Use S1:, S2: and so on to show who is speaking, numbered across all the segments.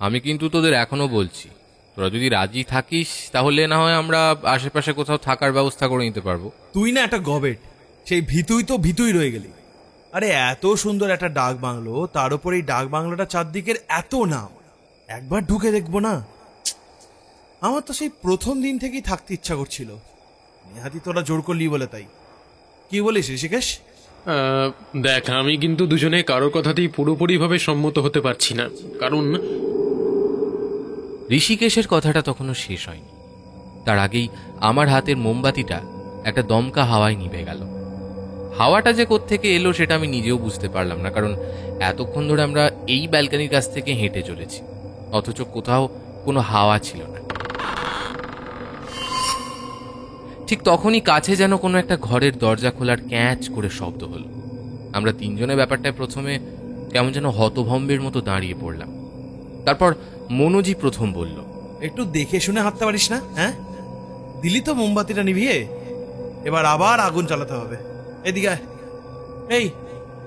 S1: আমি কিন্তু তোদের এখনো বলছি, তোরা যদি রাজি থাকিস তাহলে না হয় আমরা আশেপাশে কোথাও থাকার ব্যবস্থা করে নিতে পারবো।
S2: তুই না একটা গবেট, সেই ভিতুই তো ভিতুই রয়ে গেলি। আরে এত সুন্দর একটা ডাক বাংলো, তার উপর এই ডাক বাংলোটা চারদিকের এত নাম, একবার ঢুকে দেখবো না? আমার তো সেই প্রথম দিন থেকেই থাকতে ইচ্ছা করছিল, নেহাতি তোরা জোর করলি বলে। তাই কি বলিস ঋষিকেশ?
S3: দেখ, আমি কিন্তু দুজনে কারোর কথাতেই পুরোপুরিভাবে সম্মত হতে পারছি না, কারণ
S1: ঋষিকেশের কথাটা তখনও শেষ হয়নি, তার আগেই আমার হাতের মোমবাতিটা একটা দমকা হাওয়ায় নিভে গেল। হাওয়াটা যে কোত্থেকে এলো সেটা আমি নিজেও বুঝতে পারলাম না, কারণ এতক্ষণ ধরে আমরা এই ব্যালকনির কাছ থেকে হেঁটে চলেছি, অথচ কোথাও কোনো হাওয়া ছিল না। ঠিক তখনই কাছে যেন কোনো একটা ঘরের দরজা খোলার ক্যাঁচ করে শব্দ হলো। আমরা তিনজনে ব্যাপারটায় প্রথমে কেমন যেন হতভম্বের মতো দাঁড়িয়ে পড়লাম। তারপর মনোজি প্রথম বলল,
S2: একটু দেখে শুনে হাঁটতে পারিস না? হ্যাঁ, দিলি তো মোমবাতিটা নিভিয়ে, এবার আবার আগুন চালাতে হবে। এদিকে আয়। এই,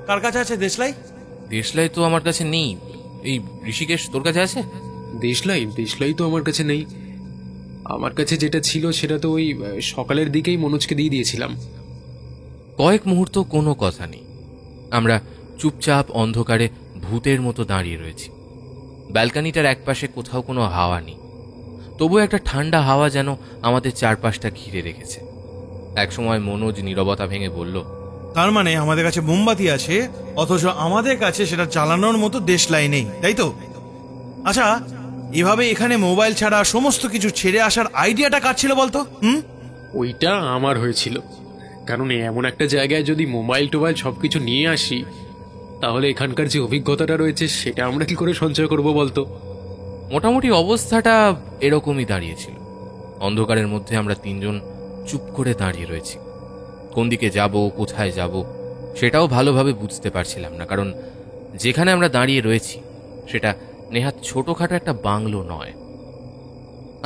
S2: কার কাছে আছে দেশলাই?
S1: দেশলাই তো আমার কাছে নেই। এই ঋষিকেশ, তোর কাছে আছে?
S3: দেশলাই তো আমার কাছে নেই। আমার কাছে যেটা ছিল সেটা তো ওই সকালের দিকেই মনোজকে দিয়ে দিয়েছিলাম।
S1: কয়েক মুহূর্ত কোনো কথা নেই, আমরা চুপচাপ অন্ধকারে ভূতের মতো দাঁড়িয়ে রয়েছি। ব্যালকনিটার একপাশে কোথাও কোনো হাওয়া নেই, তবু একটা ঠান্ডা হাওয়া যেন আমাদের চারপাশটা ঘিরে রেখেছে। একসময় মনোজ নীরবতা ভেঙে বলল,
S2: তার মানে আমাদের কাছে মোমবাতি আছে, অথচ আমাদের কাছে সেটা চালানোর মতো দেশলাই নেই, তাই তো? আচ্ছা, এভাবে এখানে মোবাইল ছাড়া সমস্ত কিছু ছেড়ে আসার আইডিয়াটা কার ছিল বলতো?
S3: ওইটা আমার হয়েছিল, কারণ এমন একটা জায়গায় যদি মোবাইল টোবাইল সবকিছু নিয়ে আসি, তাহলে এখানকার যে অভিজ্ঞতাটা রয়েছে সেটা আমরা কি করে সঞ্চয় করব বলতো?
S1: মোটামুটি অবস্থাটা এরকমই দাঁড়িয়েছিল। অন্ধকারের মধ্যে আমরা তিনজন চুপ করে দাঁড়িয়ে রয়েছি। কোন দিকে যাব, কোথায় যাব সেটাও ভালোভাবে বুঝতে পারছিলাম না, কারণ যেখানে আমরা দাঁড়িয়ে রয়েছি সেটা নেহাত ছোটখাটো একটা বাংলো নয়।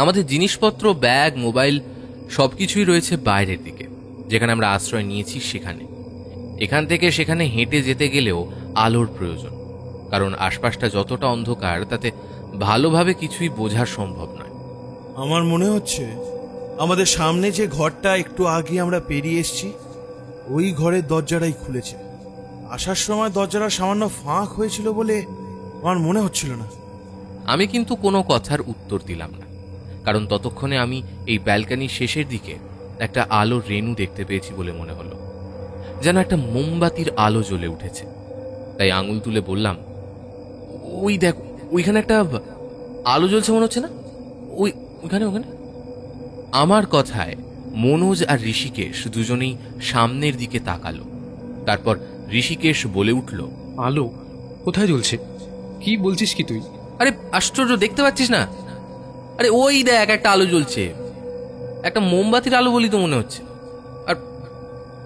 S1: আমাদের জিনিসপত্র, ব্যাগ, মোবাইল সবকিছুই রয়েছে বাইরের দিকে, যেখানে আমরা আশ্রয় নিয়েছি সেখানে। এখান থেকে সেখানে হেঁটে যেতে গেলেও আলোর প্রয়োজন, কারণ আশপাশটা যতটা অন্ধকার তাতে ভালোভাবে কিছুই বোঝা সম্ভব নয়।
S2: আমার মনে হচ্ছে আমাদের সামনে যে ঘরটা একটু আগে আমরা পেরিয়ে এসেছি, ওই ঘরের দরজাটাই খুলেছে। আসার সময় দরজাটা সামান্য ফাঁক হয়েছিল বলে আমার মনে হচ্ছিল না।
S1: আমি কিন্তু কোনো কথার উত্তর দিলাম না, কারণ ততক্ষণে আমি এই ব্যালকনির শেষের দিকে একটা আলোর রেণু দেখতে পেয়েছি বলে মনে হলো, যেন একটা মোমবাতির আলো জ্বলে উঠেছে। তাই আঙুল তুলে বললাম, ওই দেখ, ওইখানে একটা আলো জ্বলছে মনে হচ্ছে না? ওইখানে ওখানে। আমার কথায় মনোজ আর ঋষিকেশ দুজনেই সামনের দিকে তাকালো। তারপর ঋষিকেশ বলে উঠল,
S3: আলো কোথায় জ্বলছে? কি বলছিস কি তুই?
S1: আরে আশ্চর্য, দেখতে পাচ্ছিস না? আরে ওই দেখ, একটা আলো জ্বলছে, একটা মোমবাতির আলো বলি তো মনে হচ্ছে, আর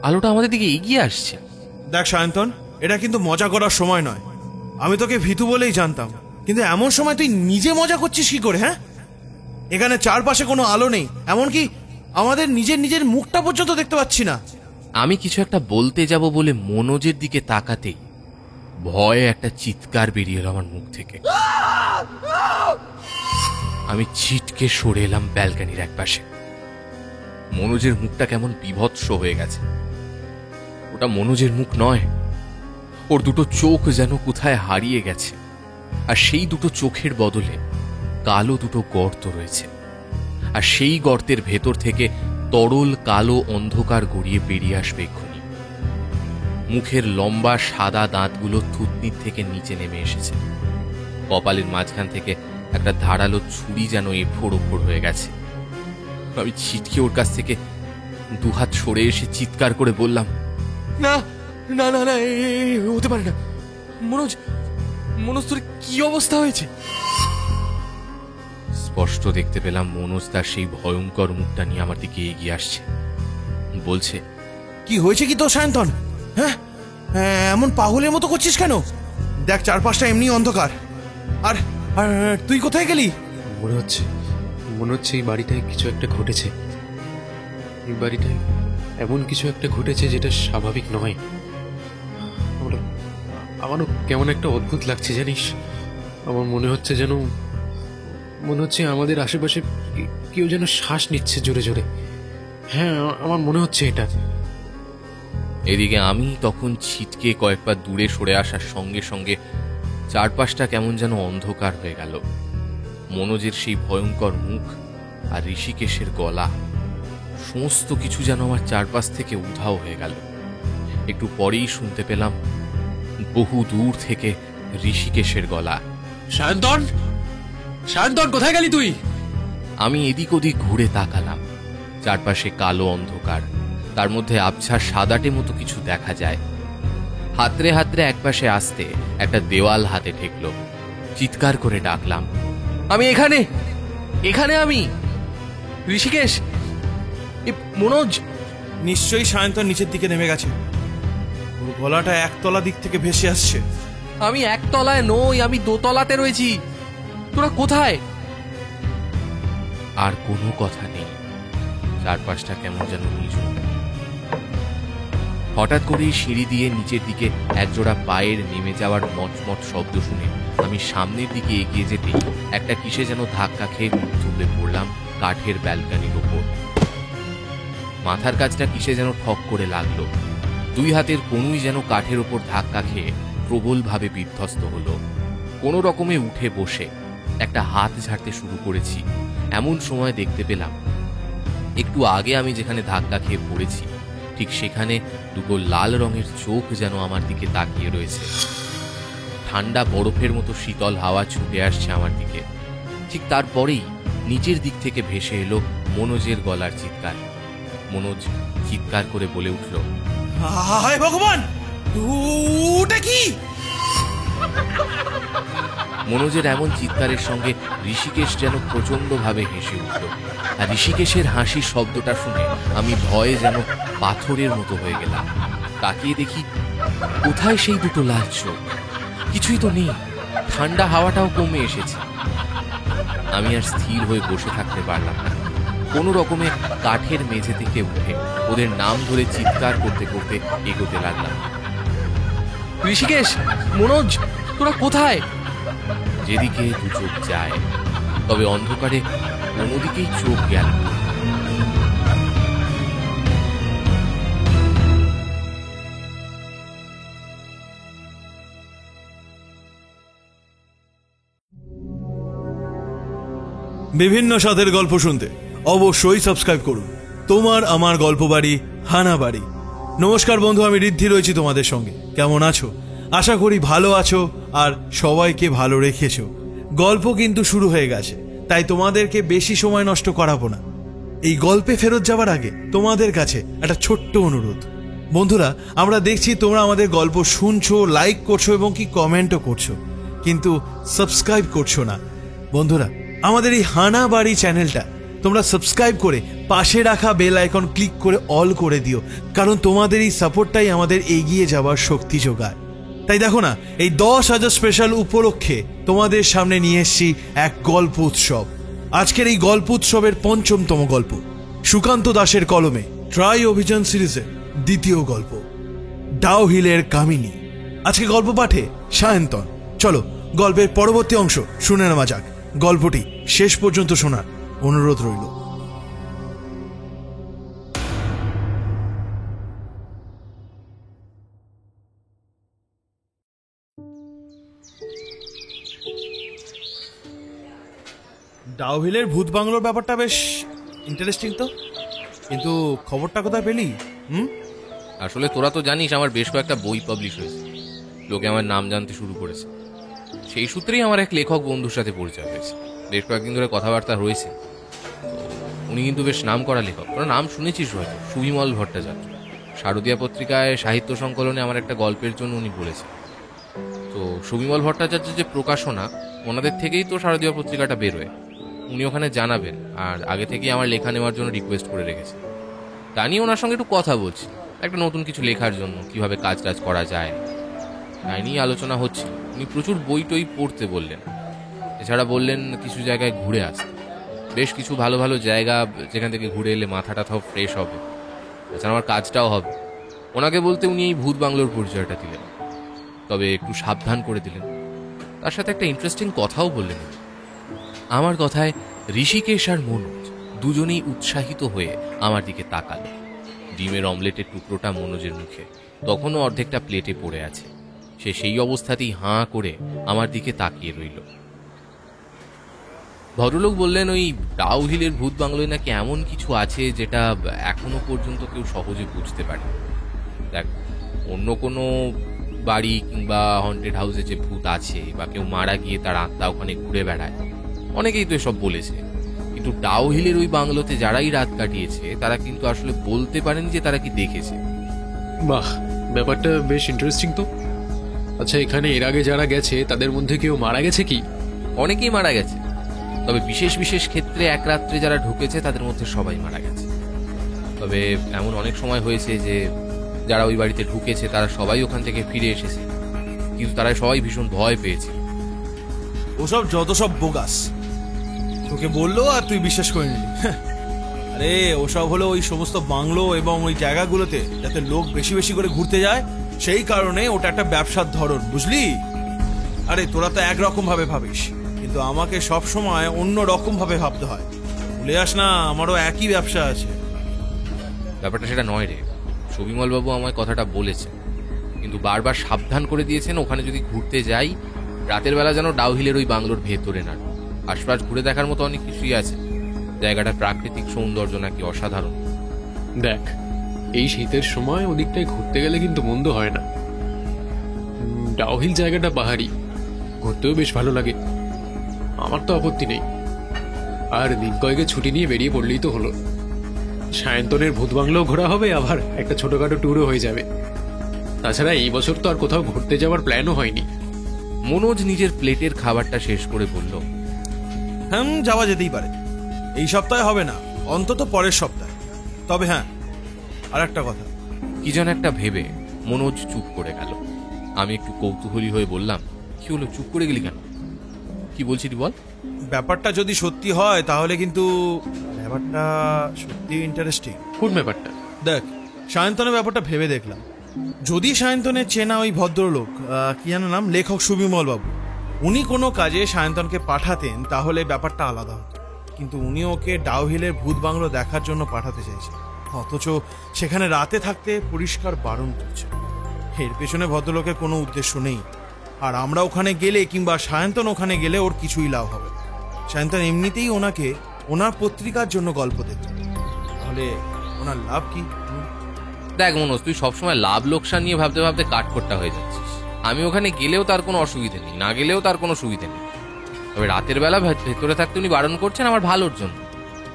S1: আলোটা আমাদের দিকে এগিয়ে আসছে।
S2: দেখ সায়ন্তন, এটা কিন্তু মজা করার সময় নয়। আমি তোকে ভীতু বলেই জানতাম, কিন্তু এমন সময় তুই নিজে মজা করছিস কি করে? হ্যাঁ, এখানে চারপাশে কোনো আলো নেই, এমনকি আমাদের নিজের নিজের মুখটা পর্যন্ত দেখতে পাচ্ছি না।
S1: আমি কিছু একটা বলতে যাব বলে মনোজের দিকে তাকাতেই ভয়ে একটা চিৎকার বেরিয়ে এলো আমার মুখ থেকে। আমি ছিটকে সরে এলাম ব্যালকনির একপাশে। মনোজের মুখটা কেমন বিভৎস হয়ে গেছে। ওটা মনোজের মুখ নয়, ওর দুটো চোখ যেন কোথায় হারিয়ে গেছে, আর সেই দুটো চোখের বদলে কালো দুটো গর্ত রয়েছে, আর সেই গর্তের ভেতর থেকে তরল কালো অন্ধকার গড়িয়ে বেরিয়ে আসবে এক্ষুনি। মুখের লম্বা সাদা দাঁতগুলো থুতনির থেকে নিচে নেমে এসেছে। কপালের মাঝখান থেকে একটা ধারালো ছুরি যেন এফোড় ওফোড় হয়ে গেছে। আমি ছিটকে ওর কাছ থেকে দুহাত সরে এসে চিৎকার করে বললাম,
S4: না না না না, হতে পারে না। মনোজ, মনোজ, তোর কি অবস্থা হয়েছে?
S1: স্পষ্ট দেখতে পেলাম মনোজ তার সেই ভয়ঙ্কর মুখটা নিয়ে আমার দিকে এগিয়ে আসছে। বলছে,
S2: কি হয়েছে কি তোর সায়ন্তন? হ্যাঁ, এমন পাগলের মতো করছিস কেন? দেখ, চারপাশটা এমনি অন্ধকার, আর আর তুই কোথায় গেলি?
S3: মনে হচ্ছে এই বাড়িটায় কিছু একটা ঘটেছে। এই বাড়িটায় এমন কিছু একটা ঘটেছে যেটা স্বাভাবিক নয়। আমারও কেমন একটা অদ্ভুত লাগছে জানিস। আমার মনে হচ্ছে যেন মনে হচ্ছে আমাদের আশেপাশে কেউ যেন শ্বাস নিচ্ছে জোরে জোরে। হ্যাঁ, আমার মনে হচ্ছে এটা।
S1: এদিকে আমি তখন ছিটকে কয়েকবার দূরে সরে আসার সঙ্গে সঙ্গে চারপাশটা কেমন যেন অন্ধকার হয়ে গেল। মনোজের সেই ভয়ঙ্কর মুখ আর ঋষিকেশের গলা, সমস্ত কিছু যেন আমার চারপাশ থেকে উধাও হয়ে গেল। একটু পরেই শুনতে পেলাম বহু দূর থেকে ঋষিকেশের গলা,
S3: সায়ন্তন, সায়ন্তন, কোথায় গেলি তুই?
S1: আমি এদিক ওদিক ঘুরে তাকালাম। চারপাশে কালো অন্ধকার, তার মধ্যে আবছা সাদাটে মতো কিছু দেখা যায়। হাতড়ে হাতড়ে একপাশে আসতে একটা দেওয়াল হাতে ঠেকলো। চিৎকার করে ডাকলাম, আমি এখানে, এখানে আমি ঋষিকেশ, মনোজ।
S2: নিশ্চয়ই সায়ন্তন নিচের দিকে নেমে গেছে। ওর গলাটা একতলা দিক থেকে ভেসে আসছে।
S1: আমি একতলায় নই, আমি দোতলাতে রয়েছি। তোরা কোথায়? আর কোনো কথা নেই। চারপাশটা কেমন যেন নিঝুম। হঠাৎ করেই সিঁড়ি দিয়ে নিচের দিকে একজোড়া পায়ের নেমে যাওয়ার মচমচ শব্দ শুনে আমি সামনের দিকে এগিয়ে যেতেই একটা কিসে যেন ধাক্কা খেয়ে তুলে পড়লাম কাঠের ব্যালকনির ওপর। মাথার কাছটা কিসে যেন ঠক করে লাগলো। দুই হাতের কোনুই যেন কাঠের ওপর ধাক্কা খেয়ে প্রবলভাবে বিধ্বস্ত হলো। কোনো রকমে উঠে বসে একটা হাত ঝাড়তে শুরু করেছি। এমন সময় দেখতে পেলাম একটু আগে আমি যেখানে ধাক্কা খেয়ে পড়েছি ঠিক সেখানে দুটো লাল রঙের চোখ যেন আমার দিকে তাকিয়ে রয়েছে। ঠান্ডা বরফের মতো শীতল হাওয়া ছুটে আসছে আমার দিকে। ঠিক তারপরেই নিচের দিক থেকে ভেসে এলো মনোজের গলার চিৎকার। মনোজ চিৎকার করে বলে উঠল,
S2: হায় ভগবান, ওটা কি?
S1: মনোজের এমন চিৎকারের সঙ্গে ঋষিকেশ যেন প্রচন্ড ভাবে হেসে উঠল। আর ঋষিকেশের হাসির শব্দটা শুনে আমি ভয়ে যেন পাথরের মতো হয়ে গেলাম। তাকিয়ে দেখি কোথায় সেই দুটো লাল চোখ, কিছুই তো নেই। ঠান্ডা হাওয়াটাও কমে এসেছে। আমি আর স্থির হয়ে বসে থাকতে পারলাম না। কোনো রকমে কাঠের মেঝে থেকে উঠে ওদের নাম ধরে চিৎকার করতে করতে এগোতে লাগলাম। ঋষিকেশ, মনোজ, তোরা কোথায়? যেদিকে দু চোখ যায়, তবে অন্ধকারে কোনোদিকেই চোখ গেল।
S2: বিভিন্ন স্বাদের গল্প শুনতে অবশ্যই সাবস্ক্রাইব করুন তোমার আমার গল্প বাড়ি, হানা বাড়ি। নমস্কার বন্ধু, আমি ঋদ্ধি রয়েছি তোমাদের সঙ্গে। কেমন আছো? আশা করি ভালো আছো আর সবাইকে ভালো রেখেছো। গল্প কিন্তু শুরু হয়ে গেছে, তাই তোমাদেরকে বেশি সময় নষ্ট করাবো না। এই গল্পে ফেরত যাওয়ার আগে তোমাদের কাছে একটা ছোট্ট অনুরোধ। বন্ধুরা, আমরা দেখছি তোমরা আমাদের গল্প শুনছো, লাইক করছো এবং কি কমেন্টও করছো, কিন্তু সাবস্ক্রাইব করছো না। বন্ধুরা, আমাদের এই হানা বাড়ি চ্যানেলটা তোমরা সাবস্ক্রাইব করে পাশে রাখা বেল আইকন ক্লিক করে অল করে দিও, কারণ তোমাদের এই সাপোর্টটাই আমাদের এগিয়ে যাওয়ার শক্তি যোগায়। তাই দেখো না, এই 10,000 স্পেশাল উপলক্ষে তোমাদের সামনে নিয়ে এসেছি এক গল্প উৎসব। আজকের এই গল্প উৎসবের ৫ম গল্প, সুকান্ত দাশের কলমে ট্রাই অভিযান সিরিজের ২য় গল্প, ডাউহিলের কামিনী। আজকে গল্প পাঠে সায়ন্তন। চলো গল্পের পরবর্তী অংশ শুনে নেওয়া যাক। গল্পটি শেষ পর্যন্ত শোনার অনুরোধ রইল। ডাউহিলের ভূত বাংলোর ব্যাপারটা বেশ ইন্টারেস্টিং তো, কিন্তু খবরটা কোথায় পেলি?
S1: আসলে তোরা তো জানিস আমার বেশ কয়েকটা বই পাবলিশ হয়েছে, লোকে আমার নাম জানতে শুরু করেছে। সেই সূত্রেই আমার এক লেখক বন্ধুর সাথে পরিচয় হয়েছে। বেশ কয়েকদিন ধরে কথাবার্তা রয়েছে। উনি কিন্তু বেশ নাম করা লেখক, তোরা নাম শুনেছিস হয়তো, সুবিমল ভট্টাচার্য। শারদীয়া পত্রিকায় সাহিত্য সংকলনে আমার একটা গল্পের জন্য উনি বলেছে। তো সুবিমল ভট্টাচার্যের যে প্রকাশনা, ওনাদের থেকেই তো শারদীয়া পত্রিকাটা বেরোয়। উনি ওখানে জানাবেন, আর আগে থেকেই আমার লেখা নেওয়ার জন্য রিকোয়েস্ট করে রেখেছে। তা নিয়ে ওনার সঙ্গে একটু কথা বলছি, একটা নতুন কিছু লেখার জন্য কিভাবে কাজ করা যায় তাই নিয়ে আলোচনা হচ্ছে। উনি প্রচুর বই টই পড়তে বললেন, এছাড়া বললেন কিছু জায়গায় ঘুরে আসতে, বেশ কিছু ভালো ভালো জায়গা যেখান থেকে ঘুরে এলে মাথাটা তাও ফ্রেশ হবে, এছাড়া আমার কাজটাও হবে। ওনাকে বলতে উনি এই ভূত বাংলোর পরিচয়টা দিলেন, তবে একটু সাবধান করে দিলেন। তার সাথে একটা ইন্টারেস্টিং কথাও বললেন। আমার কথায় ঋষিকেশ আর মনোজ দুজনেই উৎসাহিত হয়ে আমার দিকে তাকালো। ডিমের অমলেটের টুকরোটা মনোজের মুখে, তখনও অর্ধেকটা প্লেটে পড়ে আছে। সে সেই অবস্থাতেই হাঁ করে আমার দিকে তাকিয়ে রইল। ভদ্রলোক বললেন, ওই ডাউ হিলের ভূত বাংলোয় নাকি এমন কিছু আছে যেটা এখনো পর্যন্ত কেউ সহজে বুঝতে পারে। দেখ, অন্য কোনো বাড়ি কিংবা হন্টেড হাউসে যে ভূত আছে বা কেউ মারা গিয়ে তার আত্মা ওখানে ঘুরে বেড়ায়, অনেকেই তো এসব বলেছে, কিন্তু ডাউ হিলের ওই বাংলোতে যারাই রাত কাটিয়েছে তারা কিন্তু আসলে বলতে পারেনি যে তারা কি দেখেছে।
S3: বাহ, ব্যাপারটা বেশ ইন্টারেস্টিং তো। আচ্ছা, এখানে এর আগে যারা গেছে তাদের মধ্যে কেউ মারা গেছে কি?
S1: অনেকেই মারা গেছে, তবে বিশেষ বিশেষ ক্ষেত্রে এক রাত্রে যারা ঢুকেছে তাদের মধ্যে সবাই মারা গেছে। তবে এমন অনেক সময় হয়েছে যে যারা ওই বাড়িতে ঢুকেছে তারা সবাই ওখান থেকে ফিরে এসেছে, কিন্তু তারা সবাই ভীষণ ভয় পেয়েছে।
S2: ওসব যত সব বোগাস, তোকে বললো আর তুই বিশ্বাস করে নিলি। আরে ওসব হলো ওই সমস্ত বাংলো এবং ওই জায়গাগুলোতে যাতে লোক বেশি বেশি করে ঘুরতে যায়, সেই কারণে ওটা একটা ব্যবসার ধরন, বুঝলি? আরে তোরা তো একরকম ভাবে ভাবিস, কিন্তু আমাকে সব সময় অন্য রকম ভাবে ভাবতে হয়। ভুলে যাস না, আমারও একই ব্যবসা আছে।
S1: ব্যাপারটা সেটা নয় রে। সবিমল বাবু আমায় কথাটা বলেছেন, কিন্তু বারবার সাবধান করে দিয়েছেন ওখানে যদি ঘুরতে যাই রাতের বেলা যেন ডাউ হিলের ওই বাংলোর ভেতরে না। আশপাশ ঘুরে দেখার মতো অনেক কিছুই আছে। জায়গাটার প্রাকৃতিক সৌন্দর্য নাকি অসাধারণ।
S3: দেখ, এই শীতের সময় ওদিকটায় ঘুরতে গেলে কিন্তু মন্দ হয় না। ডাউ হিল জায়গাটা পাহাড়ি, ঘুরতেও বেশ ভালো লাগে। আমার তো আপত্তি নেই। আর দিন কয়েকে ছুটি নিয়ে বেরিয়ে পড়লেই তো হলো। সায়ন্তনের ভূত বাংলাও ঘোরা হবে, আবার একটা ছোটখাটো ট্যুরও হয়ে যাবে। তাছাড়া এই বছর তো আর কোথাও ঘুরতে যাওয়ার প্ল্যানও হয়নি।
S1: মনোজ নিজের প্লেটের খাবারটা শেষ করে বলল,
S2: যাওয়া যেতেই পারে। এই সপ্তাহে হবে না, অন্তত পরের সপ্তাহে। তবে হ্যাঁ, আর একটা কথা।
S1: কি যেন একটা ভেবে মনোজ চুপ করে গেল। আমি একটু কৌতূহলী হয়ে বললাম, কি হলো, চুপ করে গেলি কেন? কি বলছিস বল।
S2: ব্যাপারটা যদি সত্যি হয় তাহলে কিন্তু ব্যাপারটা সত্যি ইন্টারেস্টিং।
S3: কোন ব্যাপারটা?
S2: দেখ, সায়ন্তনের ব্যাপারটা ভেবে দেখলাম। যদি সায়ন্তনের চেনা ওই ভদ্রলোক, কি যেন নাম, লেখক সুবিমল বাবু, উনি কোনো কাজে সায়ন্তনকে পাঠাতেন তাহলে ব্যাপারটা আলাদা হতো। কিন্তু উনি ওকে ডাউ হিলের ভূত বাংলো দেখার জন্য পাঠাতে চাইছেন, অথচ সেখানে রাতে থাকতে পরিষ্কার বারণ করছে। এর পেছনে ভদ্রলোকের কোনো উদ্দেশ্য নেই। আর আমরা ওখানে গেলে কিংবা সায়ন্তন ওখানে গেলে ওর কিছুই লাভ হবে। সায়ন্তন এমনিতেই ওনাকে ওনার পত্রিকার জন্য গল্প দিত, তাহলে ওনার লাভ কি?
S1: দেখ মনোজ, তুই সবসময় লাভ লোকসান নিয়ে ভাবতে ভাবতে কাঠখোট্টা হয়ে যাচ্ছিস। আমি ওখানে গেলেও তার কোনো অসুবিধে নেই, না গেলেও তার কোনো সুবিধে নেই। তবে রাতের বেলা ভেতরে থাকতে উনি বারণ করছেন আমার ভালোর জন্য।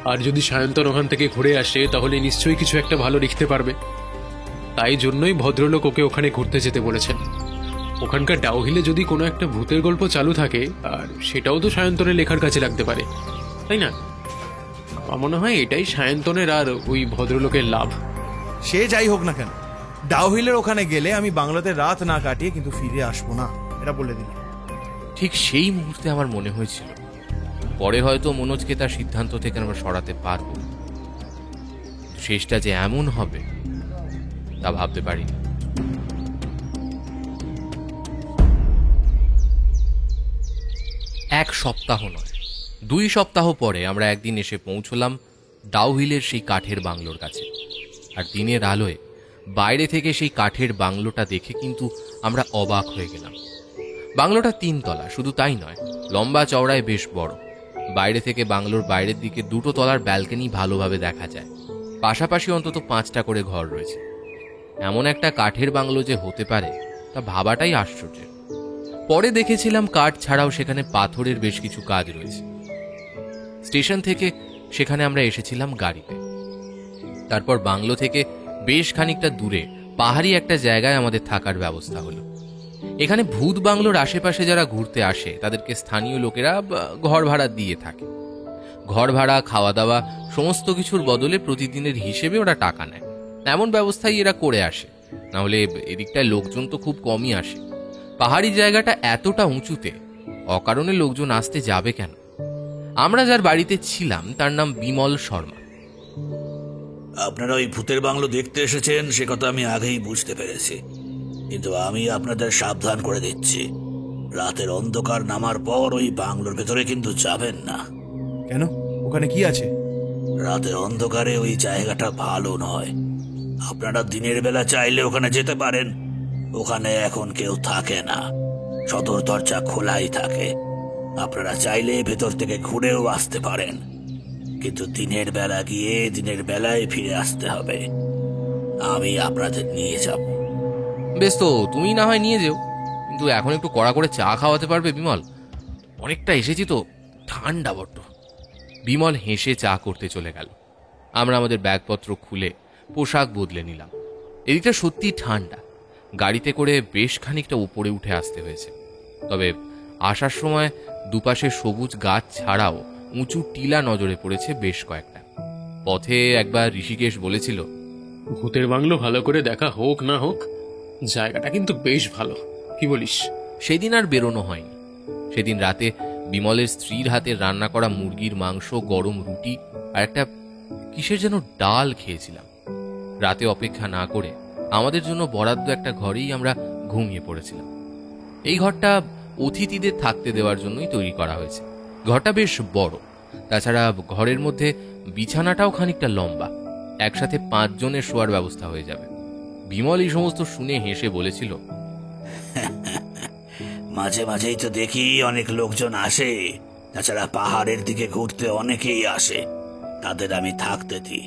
S3: আর যদি সায়ন্তন ওখান থেকে ঘুরে আসে তাহলে নিশ্চয়ই কিছু একটা ভালো লিখতে পারবে। তাই জন্যই ভদ্রলোক ওকে ওখানে ঘুরতে যেতে বলেছেন। ওখানকার ডাউ হিলে যদি কোনো একটা ভূতের গল্প চালু থাকে, আর সেটাও তো সায়ন্তনের লেখার কাছে লাগতে পারে, তাই না? আমার মনে হয় এটাই সায়ন্তনের আর ওই ভদ্রলোকের লাভ।
S2: সে যাই হোক না কেন, ডাউ হিলের ওখানে গেলে আমি বাংলাতে রাত না কাটিয়ে কিন্তু ফিরে আসবো না, এটা বলে দিলাম।
S1: ঠিক সেই মুহূর্তে আমার মনে হয়েছিল পরে হয়তো মনোজকে তার সিদ্ধান্ত থেকে আমরা সরাতে পারবো, শেষটা যে এমন হবে তা ভাবতে পারিনি। এক সপ্তাহ নয়, 2 সপ্তাহ পরে আমরা একদিন এসে পৌঁছলাম ডাউ হিলের সেই কাঠের বাংলোর কাছে। আর দিনের আলোয় বাইরে থেকে সেই কাঠের বাংলোটা দেখে কিন্তু আমরা অবাক হয়ে গেলাম। বাংলোটা 3 তলা, শুধু তাই নয়, লম্বা চওড়ায় বেশ বড়। বাইরে থেকে বাংলোর বাইরের দিকে 2 তলার ব্যালকনি ভালোভাবে দেখা যায়। পাশাপাশি অন্তত 5টা করে ঘর রয়েছে। এমন একটা কাঠের বাংলো যে হতে পারে তা ভাবাটাই আশ্চর্যের। পরে দেখেছিলাম কাঠ ছাড়াও সেখানে পাথরের বেশ কিছু কাজ রয়েছে। স্টেশন থেকে সেখানে আমরা এসেছিলাম গাড়িতে। তারপর বাংলো থেকে বেশ খানিকটা দূরে পাহাড়ি একটা জায়গায় আমাদের থাকার ব্যবস্থা হলো। এখানে ভূত বাংলোর আশেপাশে যারা ঘুরতে আসে তাদেরকে স্থানীয় লোকেরা ঘর ভাড়া দিয়ে থাকে। ঘর ভাড়া, খাওয়া দাওয়া সমস্ত কিছুর বদলে প্রতিদিনের হিসেবে ওরা টাকা নেয়। এমন ব্যবস্থাই এরা করে আসে, নাহলে এদিকটায় লোকজন তো খুব কমই আসে। পাহাড়ি জায়গাটা এতটা উঁচুতে অকারণে লোকজন আসতে যাবে কেন? আমরা যার বাড়িতে ছিলাম তার নাম বিমল শর্মা।
S5: আপনারা ওই ভূতের বাংলো দেখতে এসেছেন সে কথা আমি আগেই বুঝতে পেরেছি, কিন্তু আমি আপনাদের সাবধান করে দিচ্ছি, রাতের অন্ধকার নামার পর ওই বাংলোর ভেতরে কিন্তু যাবেন না।
S2: কেন, ওখানে কি আছে?
S5: রাতের অন্ধকারে ওই জায়গাটা ভালো নয়। আপনারা দিনের বেলা চাইলে ওখানে যেতে পারেন। ওখানে এখন কেউ থাকে না, সদর দরজা খোলাই থাকে। আপনারা চাইলে ভেতর থেকে ঘুরেও আসতে পারেন, কিন্তু দিনের বেলা গিয়ে দিনের বেলায় ফিরে আসতে হবে। আমি আপনাদের নিয়ে যাব।
S1: বেশ, তো তুমি না হয় নিয়ে যেও, কিন্তু এখন একটু কড়া করে চা খাওয়াতে পারবে বিমল? অনেকটা এসেছি তো, ঠান্ডা বড্ড। বিমল হেসে চা করতে চলে গেল। আমরা আমাদের ব্যাগপত্র খুলে পোশাক বদলে নিলাম। এদিকটা সত্যি ঠান্ডা। গাড়িতে করে বেশ খানিকটা উপরে উঠে আসতে হয়েছে। তবে আসার সময় দুপাশে সবুজ গাছ ছাড়াও উঁচু টিলা নজরে পড়েছে বেশ কয়েকটা। পথে একবার ঋষিকেশ বলেছিল,
S3: ভূতের বাংলো ভালো করে দেখা হোক না হোক, জায়গাটা কিন্তু বেশ ভালো। কি বলিস?
S1: সেদিন আর বেরোনো হয়নি। সেদিন রাতে বিমলের স্ত্রীর হাতে রান্না করা মুরগির মাংস, গরম রুটি আর একটা কিসের যেন ডাল খেয়েছিলাম। রাতে অপেক্ষা না করে আমাদের জন্য বরাদ্দ একটা ঘরেই আমরা ঘুমিয়ে পড়েছিলাম। এই ঘরটা অতিথিদের থাকতে দেওয়ার জন্যই তৈরি করা হয়েছে। ঘরটা বেশ বড়, তাছাড়া ঘরের মধ্যে বিছানাটাও খানিকটা লম্বা। একসাথে 5 জনের শোয়ার ব্যবস্থা হয়ে যাবে। বিমল এই সমস্ত শুনে হেসে বলেছিল,
S5: মাঝে মাঝেই তো দেখি অনেক লোকজন আসে। তাছাড়া পাহাড়ের দিকে ঘুরতে অনেকেই আসে, তাদের আমি থাকতে দিই।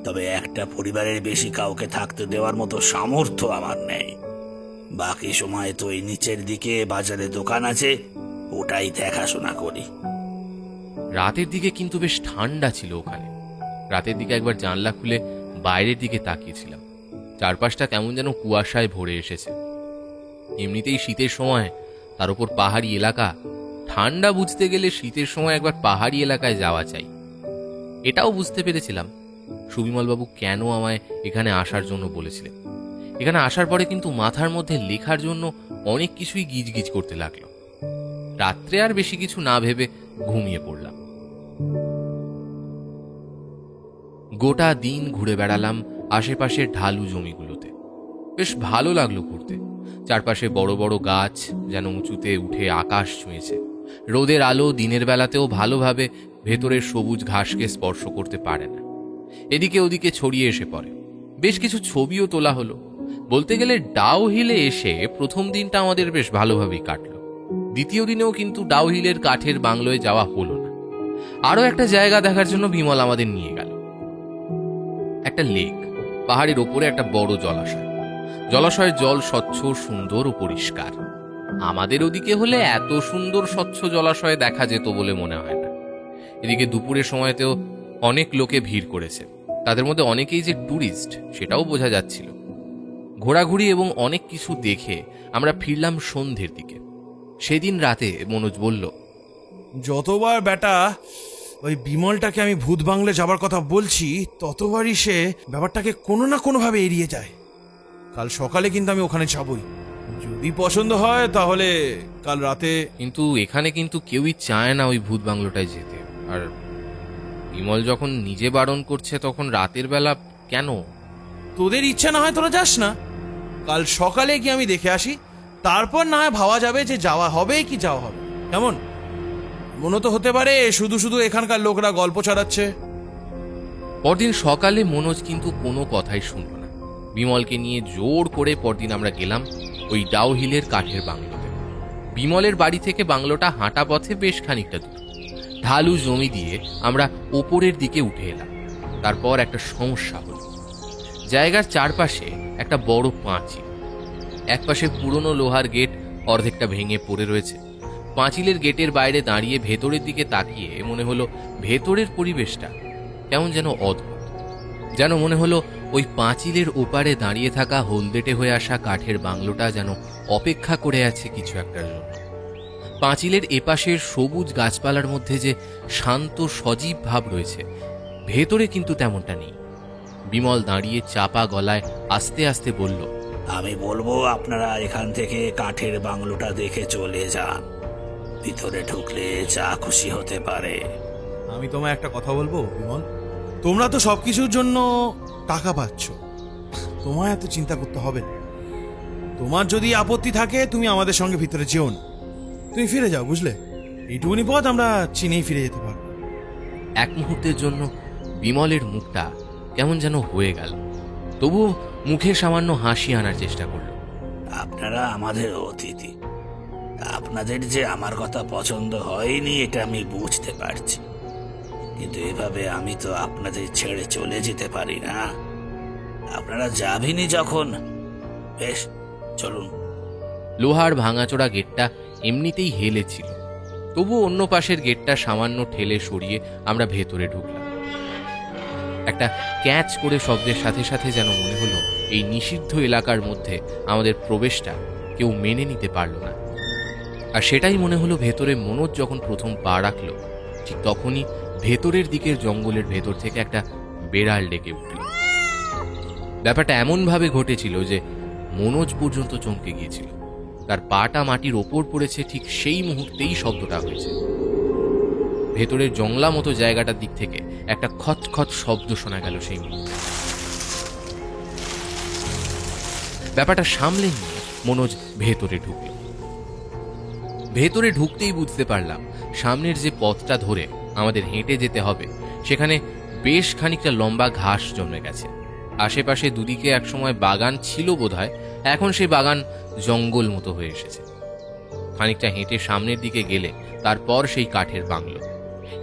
S5: তবে একটা পরিবারের বেশি কাউকে থাকতে দেওয়ার মতো সামর্থ্য আমার নেই। বাকি সময় তো এই নিচের দিকে বাজারে দোকান আছে, ওটাই দেখাশোনা করি।
S1: রাতের দিকে কিন্তু বেশ ঠান্ডা ছিল ওখানে। রাতের দিকে একবার জানলা খুলে বাইরের দিকে তাকিয়েছিলাম। চারপাশটা কেমন যেন কুয়াশায় ভরে এসেছে। এমনিতেই শীতের সময়, তার উপর পাহাড়ি এলাকা। ঠান্ডা বুঝতে গেলে শীতের সময় একবার পাহাড়ি এলাকায় যাওয়া চাই। এটাও বুঝতে পেরেছিলাম সুবিমলবাবু কেন আমায় এখানে আসার জন্য বলেছিলেন। এখানে আসার পরে কিন্তু মাথার মধ্যে লেখার জন্য অনেক কিছুই গিজগিজ করতে লাগলো। রাত্রে আর বেশি কিছু না ভেবে ঘুমিয়ে পড়লাম। গোটা দিন ঘুরে বেড়ালাম আশেপাশের ঢালু জমিগুলোতে। বেশ ভালো লাগলো ঘুরতে। চারপাশে বড় বড় গাছ যেন উঁচুতে উঠে আকাশ ছুঁয়েছে। রোদের আলো দিনের বেলাতেও ভালোভাবে ভেতরের সবুজ ঘাসকে স্পর্শ করতে পারে না। এদিকে ওদিকে ছড়িয়ে এসে পড়ে। বেশ কিছু ছবিও তোলা হলো। বলতে গেলে ডাউ হিলে এসে প্রথম দিনটা আমাদের বেশ ভালোভাবেই কাটলো। দ্বিতীয় দিনেও কিন্তু ডাউ হিলের কাঠের বাংলোয় যাওয়া হলো না। আরো একটা জায়গা দেখার জন্য বিমল আমাদের নিয়ে গেল। একটা লেক, পাহাড়ের ওপরে একটা বড় জলাশয়। জলাশয়ের জল স্বচ্ছ, সুন্দর ও পরিষ্কার। আমাদের ওদিকে হলে এত সুন্দর স্বচ্ছ জলাশয় দেখা যেত বলে মনে হয় না। এদিকে দুপুরের সময়তেও অনেক লোকে ভিড় করেছে। তাদের মধ্যে অনেকেই যে ট্যুরিস্ট সেটাও বোঝা যাচ্ছিল। ঘোরাঘুরি এবং অনেক কিছু দেখে আমরা ফিরলাম সন্ধ্যের দিকে। সেদিন রাতে মনোজ বলল,
S2: যতবার বেটা ওই বিমলটাকে আমি ভূত বাংলে যাবার কথা বলছি, ততবারই সে ব্যাপারটাকে কোনো না কোনোভাবে এড়িয়ে যায়। কাল সকালে কিন্তু আমি ওখানে যাবই। যদি পছন্দ হয় তাহলে কাল রাতে।
S1: কিন্তু এখানে কিন্তু কেউই চায় না ওই ভূত বাংলোটায় যেতে। আর বিমল যখন নিজে বারণ করছে, তখন রাতের বেলা কেন?
S2: তোদের ইচ্ছা না হয় তোরা যাস না। কাল সকালে গিয়ে আমি দেখে আসি, তারপর না হয় ভাবা যাবে যে যাওয়া হবে কি যাওয়া হবে। কেমন? মনে তো হতে পারে শুধু শুধু এখানকার লোকরা গল্প ছড়াচ্ছে।
S1: পরদিন সকালে মনোজ কিন্তু কোনো কথাই শুনল না। বিমলকে নিয়ে জোর করে পরদিন আমরা গেলাম ওই ডাউ হিলের কাঠের বাংলোতে। বিমলের বাড়ি থেকে বাংলোটা হাঁটা পথে বেশ খানিকটা দূর। ঢালু জমি দিয়ে আমরা ওপরের দিকে উঠে এলাম। তারপর একটা সমস্যা হলো। জায়গার চারপাশে একটা বড় পাঁচিল। একপাশে পুরনো লোহার গেট অর্ধেকটা ভেঙে পড়ে রয়েছে। পাঁচিলের গেটের বাইরে দাঁড়িয়ে ভেতরের দিকে তাকিয়ে মনে হলো ভেতরের পরিবেশটা কেমন যেন অদ্ভুত। যেন মনে হলো ওই পাঁচিলের ওপারে দাঁড়িয়ে থাকা হলদেটে হয়ে আসা কাঠের বাংলোটা যেন অপেক্ষা করে আছে কিছু একটার জন্য। পাঁচিলের এপাশের সবুজ গাছপালার মধ্যে যে শান্ত সজীব ভাব রয়েছে, ভেতরে কিন্তু তেমনটা নেই। বিমল দাঁড়িয়ে চাপা গলায় আস্তে আস্তে বলল,
S5: আমি বলবো আপনারা এখান থেকে কাঠের বাংলোটা দেখে চলে যান। ভিতরে ঢুকলে যা খুশি হতে পারে।
S2: আমি তোমায় একটা কথা বলবো বিমল, তোমরা তো সবকিছুর জন্য টাকা পাচ্ছ, তোমায় এত চিন্তা করতে হবে না। তোমার যদি আপত্তি থাকে তুমি আমাদের সঙ্গে ভিতরে যেও না, তুমি ফিরে যাও, বুঝলে? এইটুকুনি পথ আমরা চিনেই ফিরে যেতে পারবো।
S1: এক মুহূর্তের জন্য বিমলের মুখটা কেমন যেন হয়ে গেল, তবুও মুখে সামান্য হাসি আনার চেষ্টা করল।
S5: আপনারা আমাদের অতিথি, আপনাদের যে আমার কথা পছন্দ হয়নি এটা আমি বুঝতে পারছি, কিন্তু এভাবে আমি তো আপনাদের ছেড়ে চলে যেতে পারি না। আপনারা যাবেনই যখন, বেশ চলুন।
S1: লোহার ভাঙাচোরা গেটটা এমনিতেই হেলেছিল, তবুও অন্য পাশের গেটটা সামান্য ঠেলে সরিয়ে আমরা ভেতরে ঢুকলাম। একটা ক্যাচ করে শব্দের সাথে সাথে যেন মনে হলো এই নিষিদ্ধ এলাকার মধ্যে আমাদের প্রবেশটা কেউ মেনে নিতে পারল না। আর সেটাই মনে হলো ভেতরে মনোজ যখন প্রথম পা রাখল, ঠিক তখনই ভেতরের দিকের জঙ্গলের ভেতর থেকে একটা বেড়াল ডেকে উঠল। ব্যাপারটা এমনভাবে ঘটেছিল যে মনোজ পর্যন্ত চমকে গিয়েছিল। তার পাটা মাটির ওপর পড়েছে ঠিক সেই মুহূর্তেই শব্দটা হয়েছে। ভেতরের জংলা মতো জায়গাটার দিক থেকে একটা খচখচ শব্দ শোনা গেল সেই মুহূর্তে। ব্যাপারটা সামলে নিয়ে মনোজ ভেতরে ঢুকল। ভেতরে ঢুকতেই বুঝতে পারলাম সামনের যে পথটা ধরে আমাদের হেঁটে যেতে হবে সেখানে বেশ খানিকটা লম্বা ঘাস জমে গেছে। আশেপাশে দুদিকে একসময় বাগান ছিল বোধহয়, এখন সেই বাগান জঙ্গল মতো হয়ে এসেছে। খানিকটা হেঁটে সামনের দিকে গেলে তারপর সেই কাঠের বাংলো।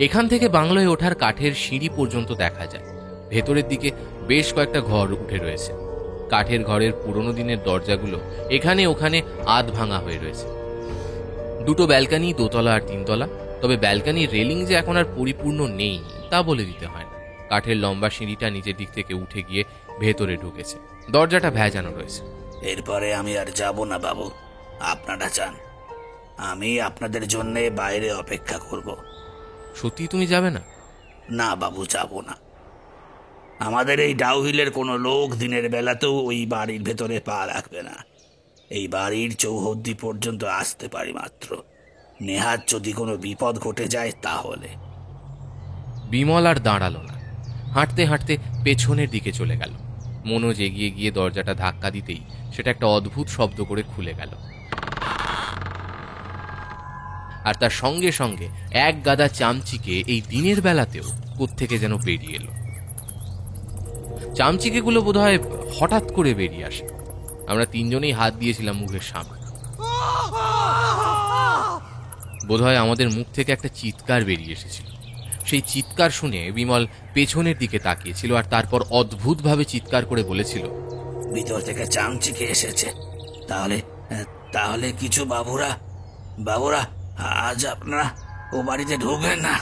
S1: এখান থেকে বাংলোয় ওঠার কাঠের সিঁড়ি পর্যন্ত দেখা যায়। ভেতরের দিকে বেশ কয়েকটা ঘর উঠে রয়েছে। কাঠের ঘরের পুরনো দিনের দরজাগুলো এখানে ওখানে আধ ভাঙা হয়ে রয়েছে। দুটো ব্যালকানি, দোতলা আর তিনতলা, তবে ব্যালকানির রেলিং যে এখন আর পরিপূর্ণ নেই তা বলে দিতে হয় না। কাঠের লম্বা সিঁড়িটা নিচের দিক থেকে উঠে গিয়ে ভেতরে ঢুকেছে। দরজাটা ভেজানো রয়েছে।
S5: এরপরে আমি আর যাব না বাবু, আপনারা যান। আমি আপনাদের জন্য বাইরে অপেক্ষা করব।
S1: সত্যি তুমি যাবে না?
S5: না বাবু, যাব না। আমাদের এই ডাউহিলের কোনো লোক দিনের বেলাতেও ওই বাড়ির ভেতরে পা রাখবে না। এই বাড়ির চৌহদ্দি পর্যন্ত আসতে পারি মাত্র, নেহাত যদি কোনো বিপদ ঘটে যায় তাহলে।
S1: বিমল আর দাঁড়ালো না, হাঁটতে হাঁটতে পেছনের দিকে চলে গেল। মনোজ এগিয়ে গিয়ে দরজাটা ধাক্কা দিতেই সেটা একটা অদ্ভুত শব্দ করে খুলে গেল, আর তার সঙ্গে সঙ্গে এক গাদা চামচিকে এই দিনের বেলাতেও কোত্থেকে যেন বেরিয়ে এলো। চামচিকেগুলো বোধহয় হঠাৎ করে বেরিয়ে আসে। আমরা তিনজনেই হাত দিয়েছিলাম মুখের সামনে। বোধহয় আমাদের মুখ থেকে একটা চিৎকার বেরিয়ে এসেছিল। সেই চিৎকার শুনে বিমল পেছনের দিকে তাকিয়েছিল, আর তারপর অদ্ভুতভাবে চিৎকার করে বলেছিল,
S5: ভিতর থেকে চামচিকে এসেছে। তাহলে তাহলে কিছু বাবুরা, আজ আপনারা ও বাড়িতে ঢুকবেন না।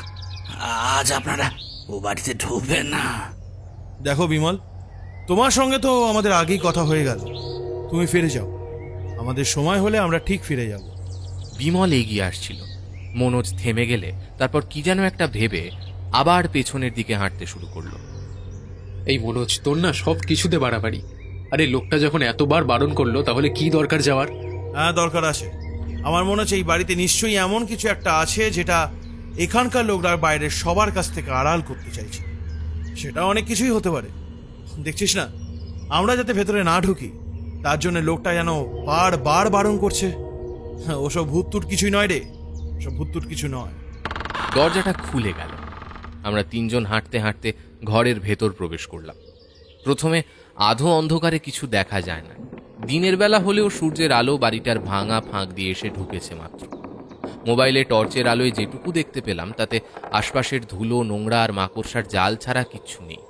S5: আজ আপনারা ও বাড়িতে ঢুকবেন না।
S2: দেখো বিমল, তোমার সঙ্গে তো আমাদের আগেই কথা হয়ে গেল। তুমি ফিরে যাও, আমাদের সময় হলে আমরা ঠিক ফিরে যাব।
S1: বিমল এগিয়ে আসছিল। মনোজ থেমে গেলে তারপর কি যেন একটা ভেবে আবার পেছনের দিকে হাঁটতে শুরু করলো।
S3: এই মনোজ, তোর না সব কিছুতে বাড়াবাড়ি। আরে লোকটা যখন এতবার বারণ করলো তাহলে কি দরকার যাওয়ার?
S2: হ্যাঁ, দরকার আছে। আমার মনে হচ্ছে এই বাড়িতে নিশ্চয়ই এমন কিছু একটা আছে যেটা এখানকার লোকরা বাইরের সবার কাছ থেকে আড়াল করতে চাইছে। সেটা অনেক কিছুই হতে পারে। দেখছিস না, আমরা যাতে ভেতরে না ঢুকি তার জন্য লোকটা যেন বারবার বারণ করছে। ওসব ভূতটুট কিছুই নয় রে, ওসব ভূতটুট কিছু নয়।
S1: দরজাটা খুলে গেল। আমরা তিনজন হাঁটতে হাঁটতে ঘরের ভেতর প্রবেশ করলাম। প্রথমে আধো অন্ধকারে কিছু দেখা যায় না। দিনের বেলা হলেও সূর্যের আলো বাড়িটার ভাঙা ফাঁক দিয়ে এসে ঢুকেছে মাত্র। মোবাইলে টর্চের আলোয় যেটুকু দেখতে পেলাম তাতে আশপাশের ধুলো, নোংরা আর মাকড়সার জাল ছাড়া কিচ্ছু নেই।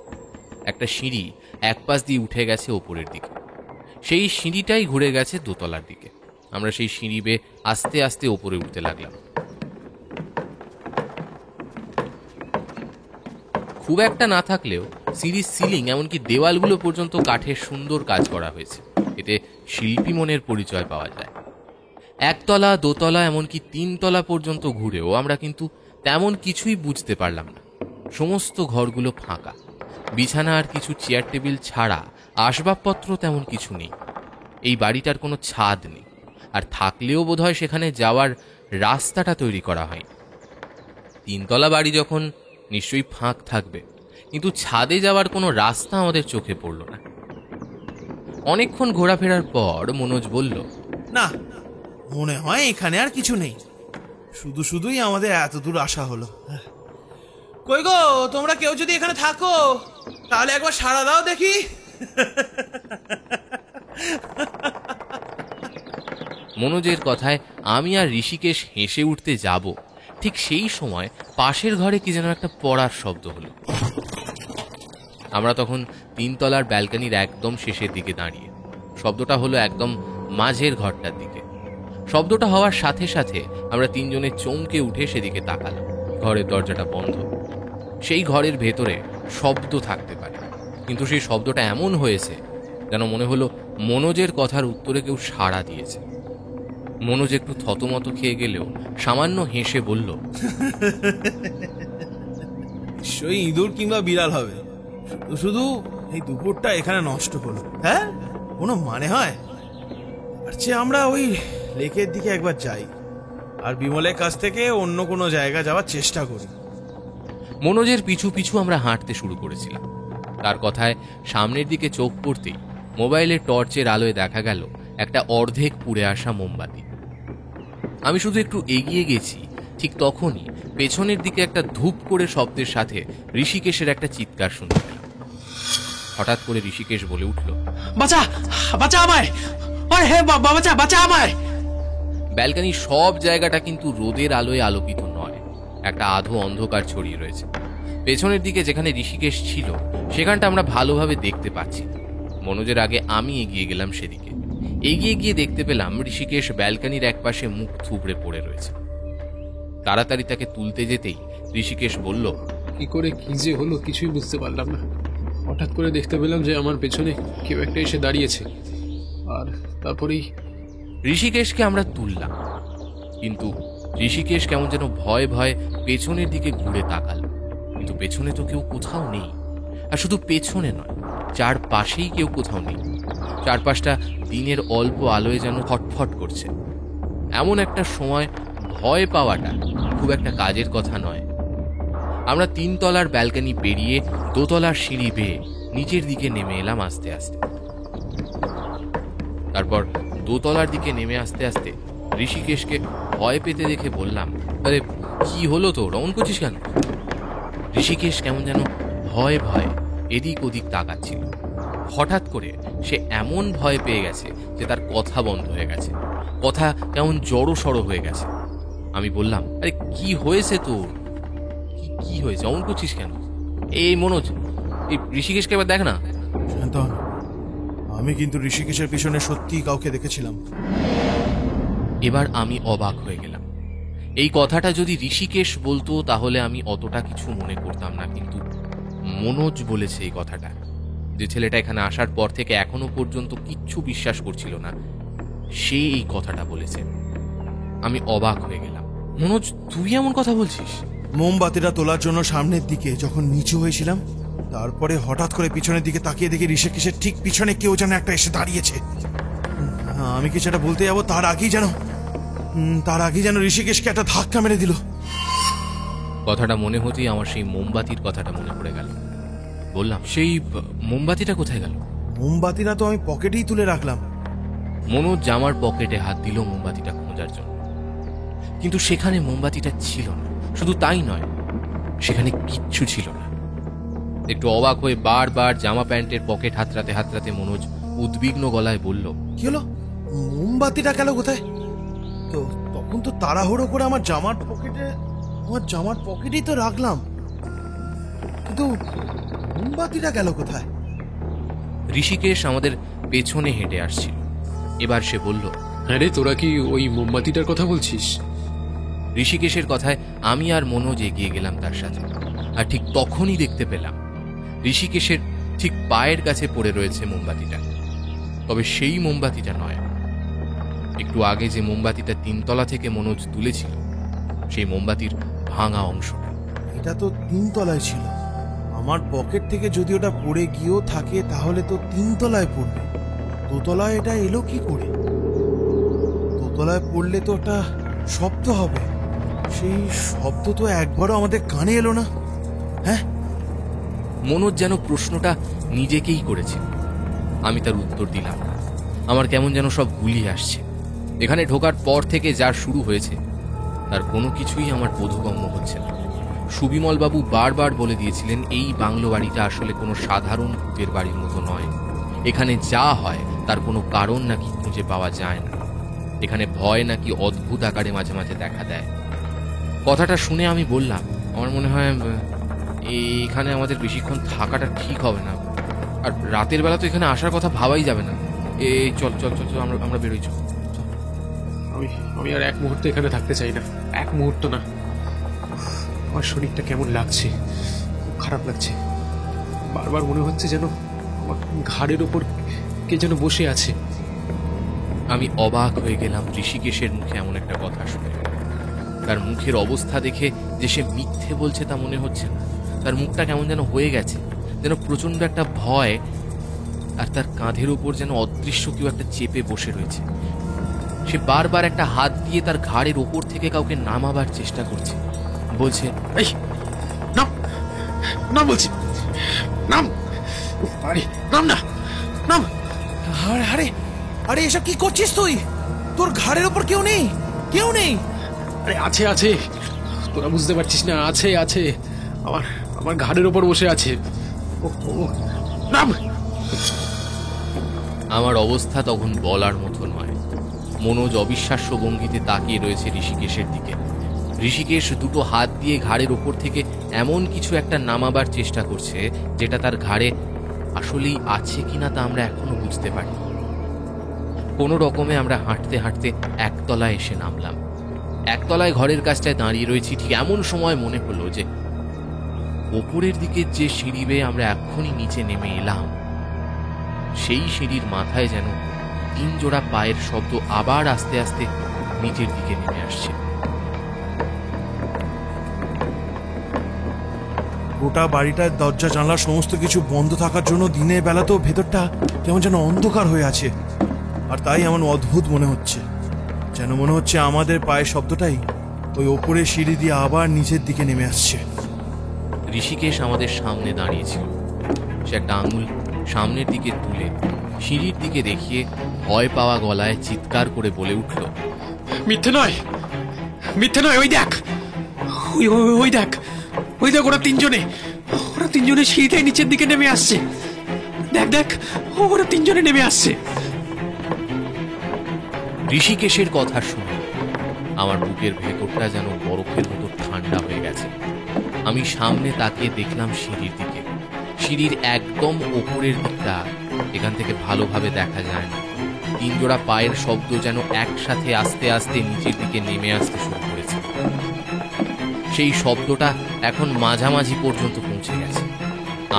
S1: একটা সিঁড়ি এক পাশ দিয়ে উঠে গেছে ওপরের দিকে, সেই সিঁড়িটাই ঘুরে গেছে দোতলার দিকে। আমরা সেই সিঁড়ি বেয়ে আস্তে আস্তে ওপরে উঠতে লাগলাম। খুব একটা না থাকলেও সিঁড়ির সিলিং এমনকি দেওয়ালগুলো পর্যন্ত কাঠের সুন্দর কাজ করা হয়েছে। এতে শিল্পী মনের পরিচয় পাওয়া যায়। একতলা, দোতলা, এমনকি তিনতলা পর্যন্ত ঘুরেও আমরা কিন্তু তেমন কিছুই বুঝতে পারলাম না। সমস্ত ঘরগুলো ফাঁকা। বিছানা আর কিছু চেয়ার টেবিল ছাড়া আসবাবপত্র তেমন কিছু নেই। এই বাড়িটার কোনো ছাদ নেই, আর থাকলেও বোধহয় সেখানে যাওয়ার রাস্তাটা তৈরি করা হয়নি। তিনতলা বাড়ি যখন নিশ্চয়ই ফাঁক থাকবে, কিন্তু ছাদে যাওয়ার কোনো রাস্তা আমাদের চোখে পড়ল না। অনেকক্ষণ ঘোরাফেরার পর মনোজ বলল,
S2: না, মনে হয় এখানে আর কিছু নেই। শুধু শুধুই আমাদের এত দূর আসা হলো। কই গো, তোমরা কেউ যদি এখানে থাকো তাহলে একবার সাড়া দাও দেখি।
S1: মনোজের কথায় আমি আর ঋষিকেশ হেসে উঠতে যাব, ঠিক সেই সময় পাশের ঘরে কি যেন একটা পড়ার শব্দ হলো। আমরা তখন 3 তলার ব্যালকনির একদম শেষের দিকে দাঁড়িয়ে। শব্দটা হলো একদম মাঝের ঘরটার দিকে। শব্দটা হওয়ার সাথে সাথে আমরা 3 জনে চমকে উঠে সেদিকে তাকালাম। ঘরের দরজাটা বন্ধ। সেই ঘরের ভেতরে শব্দ থাকতে পারে, কিন্তু সেই শব্দটা এমন হয়েছে যেন মনে হলো মনোজের কথার উত্তরে কেউ সাড়া দিয়েছে। মনোজ একটু থতমত খেয়ে গেলেও সামান্য হেসে বলল,
S2: নিশ্চয়ই ইঁদুর কিংবা বিড়াল হবে। শুধু শুধু এই দুপুরটা এখানে নষ্ট হলো। হ্যাঁ, কোনো মানে হয়? আর চেয়ে আমরা ওই লেকের দিকে একবার যাই আর বিমলের কাছ থেকে অন্য কোনো জায়গা যাওয়ার চেষ্টা করি।
S1: মনোজের পিছু পিছু আমরা হাঁটতে শুরু করেছিলাম। তার কথায় সামনের দিকে চোখ পড়তেই মোবাইলের টর্চের আলোয় দেখা গেল একটা অর্ধেক পুড়ে আসা মোমবাতি। আমি শুধু একটু এগিয়ে গেছি, ঠিক তখনই পেছনের দিকে একটা ধূপ করে শব্দের সাথে ঋষিকেশের একটা চিৎকার শুনতে পেলাম। হঠাৎ করে ঋষিকেশ বলে উঠল,
S4: বাঁচা, বাঁচা আমায়! ওরে হে বাবা, বাঁচা, বাঁচা আমায়!
S1: ব্যালকনির সব জায়গাটা কিন্তু রোদের আলোয় আলোকিত নয়, একটা আধো অন্ধকার ছড়িয়ে রয়েছে। পেছনের দিকে যেখানে ঋষিকেশ ছিল সেখানটা আমরা ভালোভাবে দেখতে পাচ্ছি। মনোজের আগে আমি এগিয়ে গেলাম সেদিকে। এগিয়ে গিয়ে দেখতে পেলাম ঋষিকেশ ব্যালকনির একপাশে মুখ থুবড়ে পড়ে রয়েছে। তাড়াতাড়ি তাকে তুলতে যেতেই ঋষিকেশ বলল,
S3: কি করে কি যে হলো কিছুই বুঝতে পারলাম না। হঠাৎ করে দেখতে পেলাম যে আমার পেছনে কেউ একটা এসে দাঁড়িয়েছে, আর তারপরেই
S1: ঋষিকেশকে আমরা তুললাম, কিন্তু ঋষিকেশ কেমন যেন ভয়ে ভয়ে পেছনের দিকে ঘুরে তাকালো। কিন্তু পেছনে তো কেউ কোথাও নেই। আর শুধু পেছনে নয়, চারপাশেই কেউ কোথাও নেই। চারপাশটা দিনের অল্প আলোয় যেন ফটফট করছে। এমন একটা সময় ভয় পাওয়াটা খুব একটা কাজের কথা নয়। আমরা 3 তলার ব্যালকনি পেরিয়ে 2 তলার সিঁড়ি বেয়ে নিচের দিকে নেমে এলাম আস্তে আস্তে। তারপর 2 তলার দিকে নেমে আসতে আসতে ঋষিকেশকে ভয় পেতে দেখে বললাম, আরে কি হলো তোর, অমন করছিস কেন? ঋষিকেশ কেমন যেন ভয়ে ভয়ে এদিক ওদিক তাকাচ্ছিল। হঠাৎ করে সে এমন ভয় পেয়ে গেছে যে তার কথা বন্ধ হয়ে গেছে, কথা কেমন জড়ো সড়ো হয়ে গেছে। আমি বললাম, আরে কি হয়েছে তোর, কি হয়েছে, অমন করছিস কেন? এই মনোজ, এই ঋষিকেশকে এবার দেখ না।
S2: আমি কিন্তু ঋষিকেশের পিছনে সত্যি কাউকে দেখেছিলাম।
S1: এবার আমি অবাক হয়ে গেলাম। এই কথাটা যদি ঋষিকেশ বলতো তাহলে আমি অতটা কিছু মনে করতাম না, কিন্তু মনোজ বলেছে এই কথাটা। যে ছেলেটা এখানে আসার পর থেকে এখনো পর্যন্ত কিচ্ছু বিশ্বাস করছিল না, সে এই কথাটা বলেছে। আমি অবাক হয়ে গেলাম। মনোজ, তুই এমন কথা বলছিস?
S2: মোমবাতিটা তোলার জন্য সামনের দিকে যখন নিচু হয়েছিলাম, তারপরে হঠাৎ করে পিছনের দিকে তাকিয়ে দেখি ঋষিকেশের ঠিক পিছনে কেউ যেন একটা এসে দাঁড়িয়েছে। আমি কি সেটা বলতে যাবো তার আগেই যেন ঋষিকেশকে একটা ধাক্কা মেরে দিল।
S1: কথাটা মনে হতেই আমার সেই মোমবাতির কথাটা মনে পড়ে গেল। বললাম, সেই মোমবাতিটা কোথায় গেল?
S2: মোমবাতিটা তো আমি পকেটেই তুলে রাখলাম।
S1: মনোজ জামার পকেটে হাত দিল মোমবাতিটা খোঁজার জন্য, কিন্তু সেখানে মোমবাতিটা ছিল না। শুধু তাই নয়, সেখানে কিচ্ছু ছিল না। একটু অবাক হয়ে বারবার জামা প্যান্টের পকেট হাতড়াতে হাতড়াতে মনোজ উদ্বিগ্ন গলায় বলল,
S2: কি হলো, মোমবাতিটা গেল কোথায়? তো তখন তো তাড়াহুড়ো করে আমার জামার পকেটেই তো রাখলাম, কিন্তু মোমবাতিটা গেল কোথায়?
S1: ঋষিকেশ আমাদের পেছনে হেঁটে আসছিল। এবার সে বলল,
S3: হ্যাঁ রে, তোরা কি ওই মোমবাতিটার কথা বলছিস?
S1: ঋষিকেশের কথায় আমি আর মনোজ এগিয়ে গেলাম তার সাথে। আর ঠিক তখনই দেখতে পেলাম ঋষিকেশের ঠিক পায়ের কাছে পড়ে রয়েছে মোমবাতিটা। তবে সেই মোমবাতিটা নয়, একটু আগে যে মোমবাতিটা 3 তলা থেকে মনোজ তুলেছিল সেই মোমবাতির ভাঙা অংশটা।
S2: এটা তো 3 তলায় ছিল। আমার পকেট থেকে যদি ওটা পড়ে গিয়েও থাকে তাহলে তো 3 তলায় পড়বে। 2 তলায় এটা এলো কি করে? 2 তলায় পড়লে তো ওটা শব্দ হবে। সেই শব্দ তো একবারও আমাদের কানে এলো না। হ্যাঁ,
S1: মনোজ যেন প্রশ্নটা নিজেকেই করেছে। আমি তার উত্তর দিলাম। আমার কেমন যেন সব গুলিয়ে আসছে। এখানে ঢোকার পর থেকে যা শুরু হয়েছে তার কোনো কিছুই আমার বোধগম্য হচ্ছে না। সুবিমল বাবু বারবার বলে দিয়েছিলেন এই বাংলো বাড়িটা আসলে কোনো সাধারণ ভূতের বাড়ির মতো নয়। এখানে যা হয় তার কোনো কারণ নাকি খুঁজে পাওয়া যায় না। এখানে ভয় নাকি অদ্ভুত আকারে মাঝে মাঝে দেখা দেয়। কথাটা শুনে আমি বললাম, আমার মনে হয় এখানে আমাদের বেশিক্ষণ থাকাটা ঠিক হবে না, আর রাতের বেলা তো এখানে আসার কথা ভাবাই যাবে না। চল চল চল চল, আমরা বেরোই চল।
S3: আমি আমি আর এক মুহূর্তে এখানে থাকতে চাই না, এক মুহূর্ত না। আমার শরীরটা কেমন লাগছে, খুব খারাপ লাগছে। বারবার মনে হচ্ছে যেন আমার ঘাড়ের ওপর কে যেন বসে আছে।
S1: আমি অবাক হয়ে গেলাম ঋষিকেশের মুখে এমন একটা কথা শুনে। তার মুখের অবস্থা দেখে যে সে মিথ্যে বলছে তা মনে হচ্ছে না। তার মুখটা কেমন যেন হয়ে গেছে, যেন প্রচন্ড একটা ভয়, আর তার কাঁধের উপর যেন অদৃশ্য কেউ একটা চেপে বসে রয়েছে। সে বারবার একটা হাত দিয়ে তার ঘাড়ের ওপর থেকে কাউকে নামাবার চেষ্টা করছে, বলছে,
S3: এই নাম, নাম বলছি, নাম, আরে নাম না, নাম।
S2: আরে আরে আরে এসব কি করছিস তুই? তোর ঘাড়ের ওপর কেউ নেই, কেউ নেই।
S3: আরে আছে আছে, তোরা বুঝতে পারছিস না, আছে আছে, আমার আমার ঘাড়ের ওপর বসে আছে। ও নাম।
S1: আমার অবস্থা তখন বলার মতো নয়। মনোজ অবিশ্বাস্য ভঙ্গিতে তাকিয়ে রয়েছে ঋষিকেশের দিকে। ঋষিকেশ দুটো হাত দিয়ে ঘাড়ের ওপর থেকে এমন কিছু একটা নামাবার চেষ্টা করছে যেটা তার ঘাড়ে আসলেই আছে কিনা তা আমরা এখনো বুঝতে পারি। কোনো রকমে আমরা হাঁটতে হাঁটতে একতলায় এসে নামলাম। একতলায় ঘরের কাছটায় দাঁড়িয়ে রয়েছি, ঠিক এমন সময় মনে হলো যে ওপরের দিকে যে সিঁড়ি বেয়ে আমরা এক্ষুনি নিচে নেমে এলাম, সেই সিঁড়ির মাথায় যেন 3 জোড়া পায়ের শব্দ আবার আস্তে আস্তে নিচের দিকে নেমে আসছে।
S2: গোটা বাড়িটার দরজা জানলা সমস্ত কিছু বন্ধ থাকার জন্য দিনের বেলাতেও ভেতরটা কেমন যেন অন্ধকার হয়ে আছে। আর তাই এমন অদ্ভুত মনে হচ্ছে, যেন মনে হচ্ছে আমাদের পায়ের শব্দটাই ওই ওপরের সিঁড়ি দিয়ে আবার নিচের দিকে নেমে আসছে।
S1: ঋষিকেশ আমাদের সামনে দাঁড়িয়েছিল। সে একটা আঙুল সামনের দিকে তুলে সিঁড়ির দিকে দেখিয়ে ভয় পাওয়া গলায় চিৎকার করে বলে উঠল,
S3: মিথ্যে নয়, মিথ্যে নয়, ওই দেখ, ওই ওই- ওই দেখ, ওই দেখ, ওরা তিনজনে সিঁড়িটাই নিচের দিকে নেমে আসছে। দেখ দেখ, ওরা 3 জনে নেমে আসছে।
S1: ঋষিকেশের কথা শুনে আমার বুকের ভেতরটা যেন বরফের মতো ঠান্ডা হয়ে গেছে। আমি সামনে তাকিয়ে দেখলাম সিঁড়ির দিকে। সিঁড়ির একদম ওপরের দিকটা এখান থেকে ভালোভাবে দেখা যায় না। 3 জোড়া পায়ের শব্দ যেন একসাথে আস্তে আস্তে নিচের দিকে নেমে আসতে শুরু করেছে। সেই শব্দটা এখন মাঝামাঝি পর্যন্ত পৌঁছে গেছে।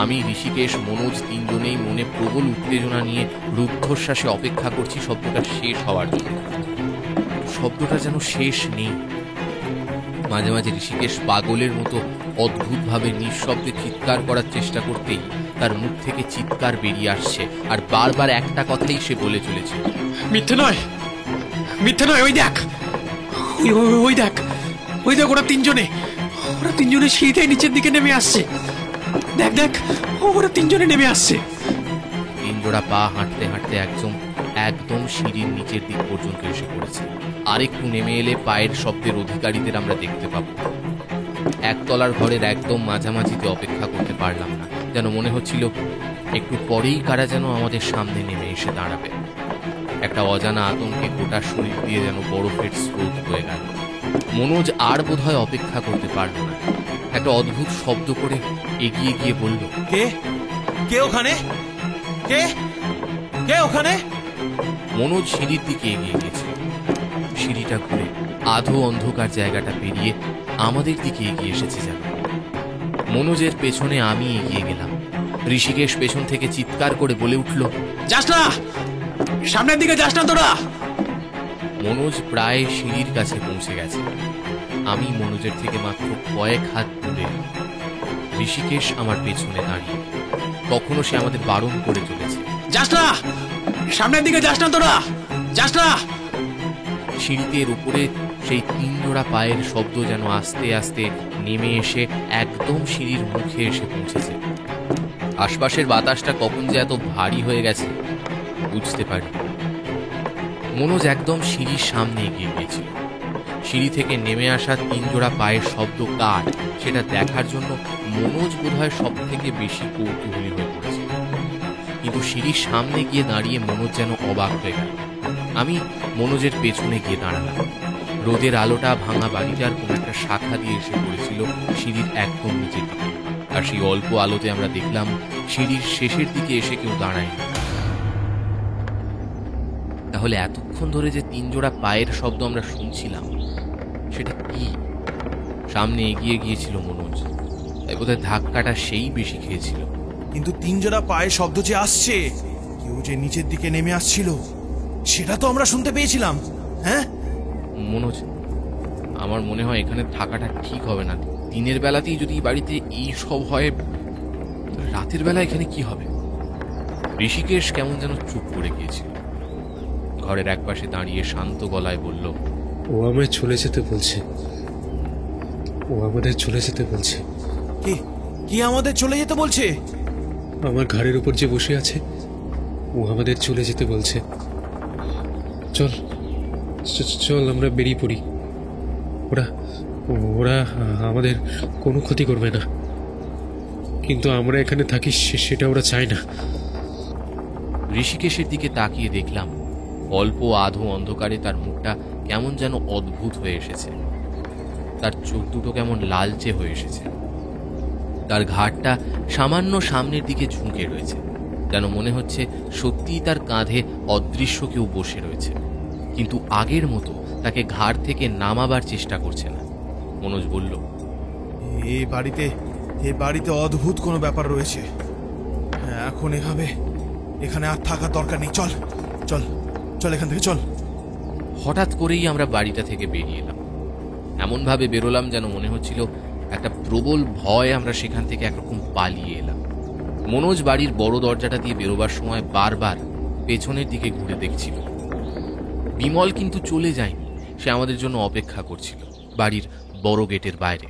S1: আমি, ঋষিকেশ, মনোজ 3 জনেই মনে প্রবল উত্তেজনা নিয়ে রুদ্ধশ্বাসে অপেক্ষা করছি শব্দটা শেষ হওয়ার জন্য। শব্দটা যেন শেষ নেই। মাঝে মাঝে ঋষিকেশ পাগলের মতো অদ্ভুতভাবে নিঃশব্দে চিৎকার করার চেষ্টা করতেই তার মুখ থেকে চিৎকার বেরিয়ে আসছে, আর বারবার একটা কথাই সে বলে চলেছে,
S3: মিথ্যে নয়, মিথ্যে নয়, ওই দেখ, ওই দেখ, ওই দেখ, ওরা 3 জনে সিঁড়িটাই নিচের দিকে নেমে আসছে। দেখ দেখ, ওরা 3 জনে নেমে আসছে।
S1: 3 জোড়া পা হাঁটতে হাঁটতে একদম সিঁড়ির নিচের দিক পর্যন্ত এসে পড়েছে। আরেকটু নেমে এলে পায়ের শব্দের অধিকারীদের আমরা দেখতে পাবো। একতলার ঘরের একদম মাঝামাঝিতে অপেক্ষা করতে পারলাম না, যেন মনে হচ্ছিল একটু পরেই কারা যেন আমাদের সামনে নেমে এসে দাঁড়াবে। একটা অজানা আতঙ্কে গোটা শরীর দিয়ে যেন বরফের স্রোত হয়ে গেল। মনোজ আর বোধহয় অপেক্ষা করতে পারল না, একটা অদ্ভুত শব্দ করে এগিয়ে গিয়ে বলল,
S2: কে কে ওখানে? কে কে ওখানে?
S1: মনোজ সিঁড়ির দিকে এগিয়ে গেছে। সিঁড়িটা ঘুরে আধো অন্ধকার জায়গাটা পেরিয়ে আমাদের দিকে এগিয়ে এসেছে যেন। মনোজের পেছনে আমি এগিয়ে গেলাম। ঋষিকেশ পেছন থেকে চিৎকার করে বলে উঠল,
S3: যাস না, সামনের দিকে যাস না তোরা।
S1: মনোজ প্রায় সিঁড়ির কাছে পৌঁছে গেছে। আমি মনোজের থেকে মাত্র কয়েক হাত দূরে। ঋষিকেশ আমার পেছনে দাঁড়িয়ে। তখনও সে আমাদের বারণ করে চলেছে,
S3: যাস না, সামনের দিকে যাস না তোরা, যাস না।
S1: সিঁড়িতে উপরে সেই 3 জোড়া পায়ের শব্দ যেন আস্তে আস্তে নেমে এসে একদম সিঁড়ির মুখে এসে পৌঁছেছে। আশপাশের বাতাসটা কখন যে এত ভারী হয়ে গেছে বুঝতে পারি। মনোজ একদম সিঁড়ির সামনে এগিয়ে গিয়েছিল। সিঁড়ি থেকে নেমে আসা 3 জোড়া পায়ের শব্দ কার সেটা দেখার জন্য মনোজ বোধহয় সব থেকে বেশি কৌতূহলী হয়ে পড়েছে। কিন্তু সিঁড়ির সামনে গিয়ে দাঁড়িয়ে মনোজ যেন অবাক হয়ে গেল। আমি মনোজের পেছনে গিয়ে দাঁড়ালাম। রোদের আলোটা ভাঙা বাড়িটার কোনো একটা শাখা দিয়ে এসে পড়েছিল সিঁড়ির একদম নিচের দিকে, আর সেই অল্প আলোতে আমরা দেখলাম সিঁড়ির শেষের দিকে এসে কেউ দাঁড়ায়নি। তাহলে এতক্ষণ ধরে যে 3 জোড়া পায়ের শব্দ আমরা শুনছিলাম সেটা কি? সামনে এগিয়ে গিয়েছিল মনোজ, তাই বোধহয় ধাক্কাটা সেই বেশি খেয়েছিল।
S2: কিন্তু 3 জোড়া পায়ের শব্দ যে আসছে, কেউ যে নিচের দিকে নেমে আসছিল, সেটা তো আমরা শুনতে পেয়েছিলাম। হ্যাঁ
S1: মনোজ, আমার মনে হয় এখানে থাকাটা ঠিক হবে না। দিনের বেলাতেই যদি বাড়িতে এই সব হয়, রাতের বেলা এখানে কি হবে? ঋষিকেশ কেমন যেন চুপ করে গিয়েছিল। ঘরের একপাশে দাঁড়িয়ে শান্ত গলায় বলল,
S3: ও আমায় চলে যেতে বলছে, ও আমাদের চলে যেতে বলছে।
S2: কে কে আমাদের চলে যেতে বলছে?
S3: আমার ঘাড়ের উপর যে বসে আছে, ও আমাদের চলে যেতে বলছে। চল চল আমরা বেরিয়ে পড়ি। ওরা ওরা আমাদের কোনো ক্ষতি করবে না, কিন্তু আমরা এখানে থাকি সেটা ওরা চায় না।
S1: ঋষিকেশের দিকে তাকিয়ে দেখলাম অল্প আধো অন্ধকারে তার মুখটা কেমন যেন অদ্ভুত হয়ে এসেছে। তার চোখ দুটো কেমন লালচে হয়ে এসেছে। তার ঘাড়টা সামান্য সামনের দিকে ঝুঁকে রয়েছে, যেন মনে হচ্ছে সত্যিই তার কাঁধে অদৃশ্য কেউ বসে রয়েছে, কিন্তু আগের মতো তাকে ঘাড় থেকে নামাবার চেষ্টা করছে না। মনোজ বলল,
S2: এই বাড়িতে অদ্ভুত কোনো ব্যাপার রয়েছে। এখন এখানে আর থাকার দরকার নেই। চল চল চল এখান থেকে চল।
S1: হঠাৎ করেই আমরা বাড়িটা থেকে বেরিয়ে এলাম। এমনভাবে বেরোলাম যেন মনে হচ্ছিল একটা প্রবল ভয় আমরা সেখান থেকে একরকম পালিয়ে এলাম। মনোজ বাড়ির বড় দরজাটা দিয়ে বেরোবার সময় বারবার পেছনের দিকে ঘুরে দেখছিল। বিমল কিন্তু চলে যায়নি, সে আমাদের জন্য অপেক্ষা করছিল বাড়ির বড় গেটের বাইরে।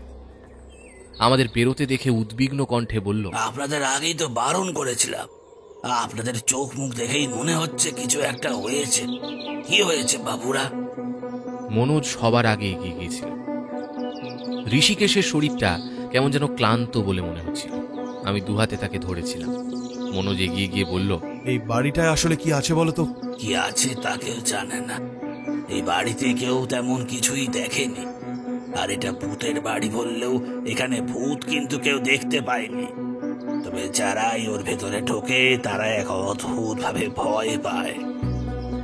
S1: আমাদের বেরোতে দেখে উদ্বিগ্ন কণ্ঠে বলল,
S5: আপনাদের আগেই তো বারণ করেছিলাম। আপনাদের চোখ মুখ দেখেই মনে হচ্ছে কিছু একটা হয়েছে। কি হয়েছে বাবুরা?
S1: মনোজ সবার আগে এগিয়ে গিয়েছিল। ঋষিকেশের শরীরটা কেমন যেন ক্লান্ত বলে মনে হচ্ছিল। আমি দুহাতে তাকে ধরেছিলাম। মনোজ এগিয়ে গিয়ে বলল,
S2: এই বাড়িটায় আসলে কি আছে বলো তো?
S5: কি আছে তা কেউ জানে না। এই বাড়িতে কেউ তেমন কিছুই দেখেনি। আর এটা ভূতের বাড়ি বললেও এখানে ভূত কিন্তু কেউ দেখতে পায়নি। তবে যারাই ওর ভেতরে ঢোকে তারা এক অদ্ভুত ভাবে ভয় পায়।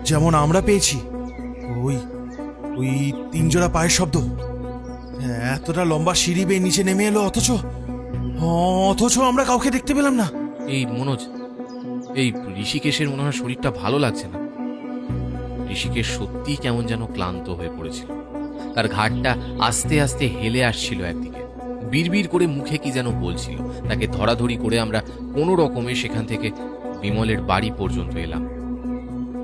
S2: যেমন আমরা পেয়েছি ওই 3 জোড়া পায়ের শব্দ। এতটা লম্বা সিঁড়ি বেয়ে নিচে নেমে এলো, অথচ আমরা কাউকে দেখতে পেলাম না।
S1: এই মনোজ, এই ঋষিকেশের মনে হয় শরীরটা ভালো লাগছে না। ঋষিকেশ সত্যিই কেমন যেন ক্লান্ত হয়ে পড়েছিল। তার ঘাড়টা আস্তে আস্তে হেলে আসছিল একদিকে, বিড়বিড় করে মুখে কি যেন বলছিল। তাকে ধরাধরি করে আমরা কোনো রকমে সেখান থেকে বিমলের বাড়ি পর্যন্ত এলাম।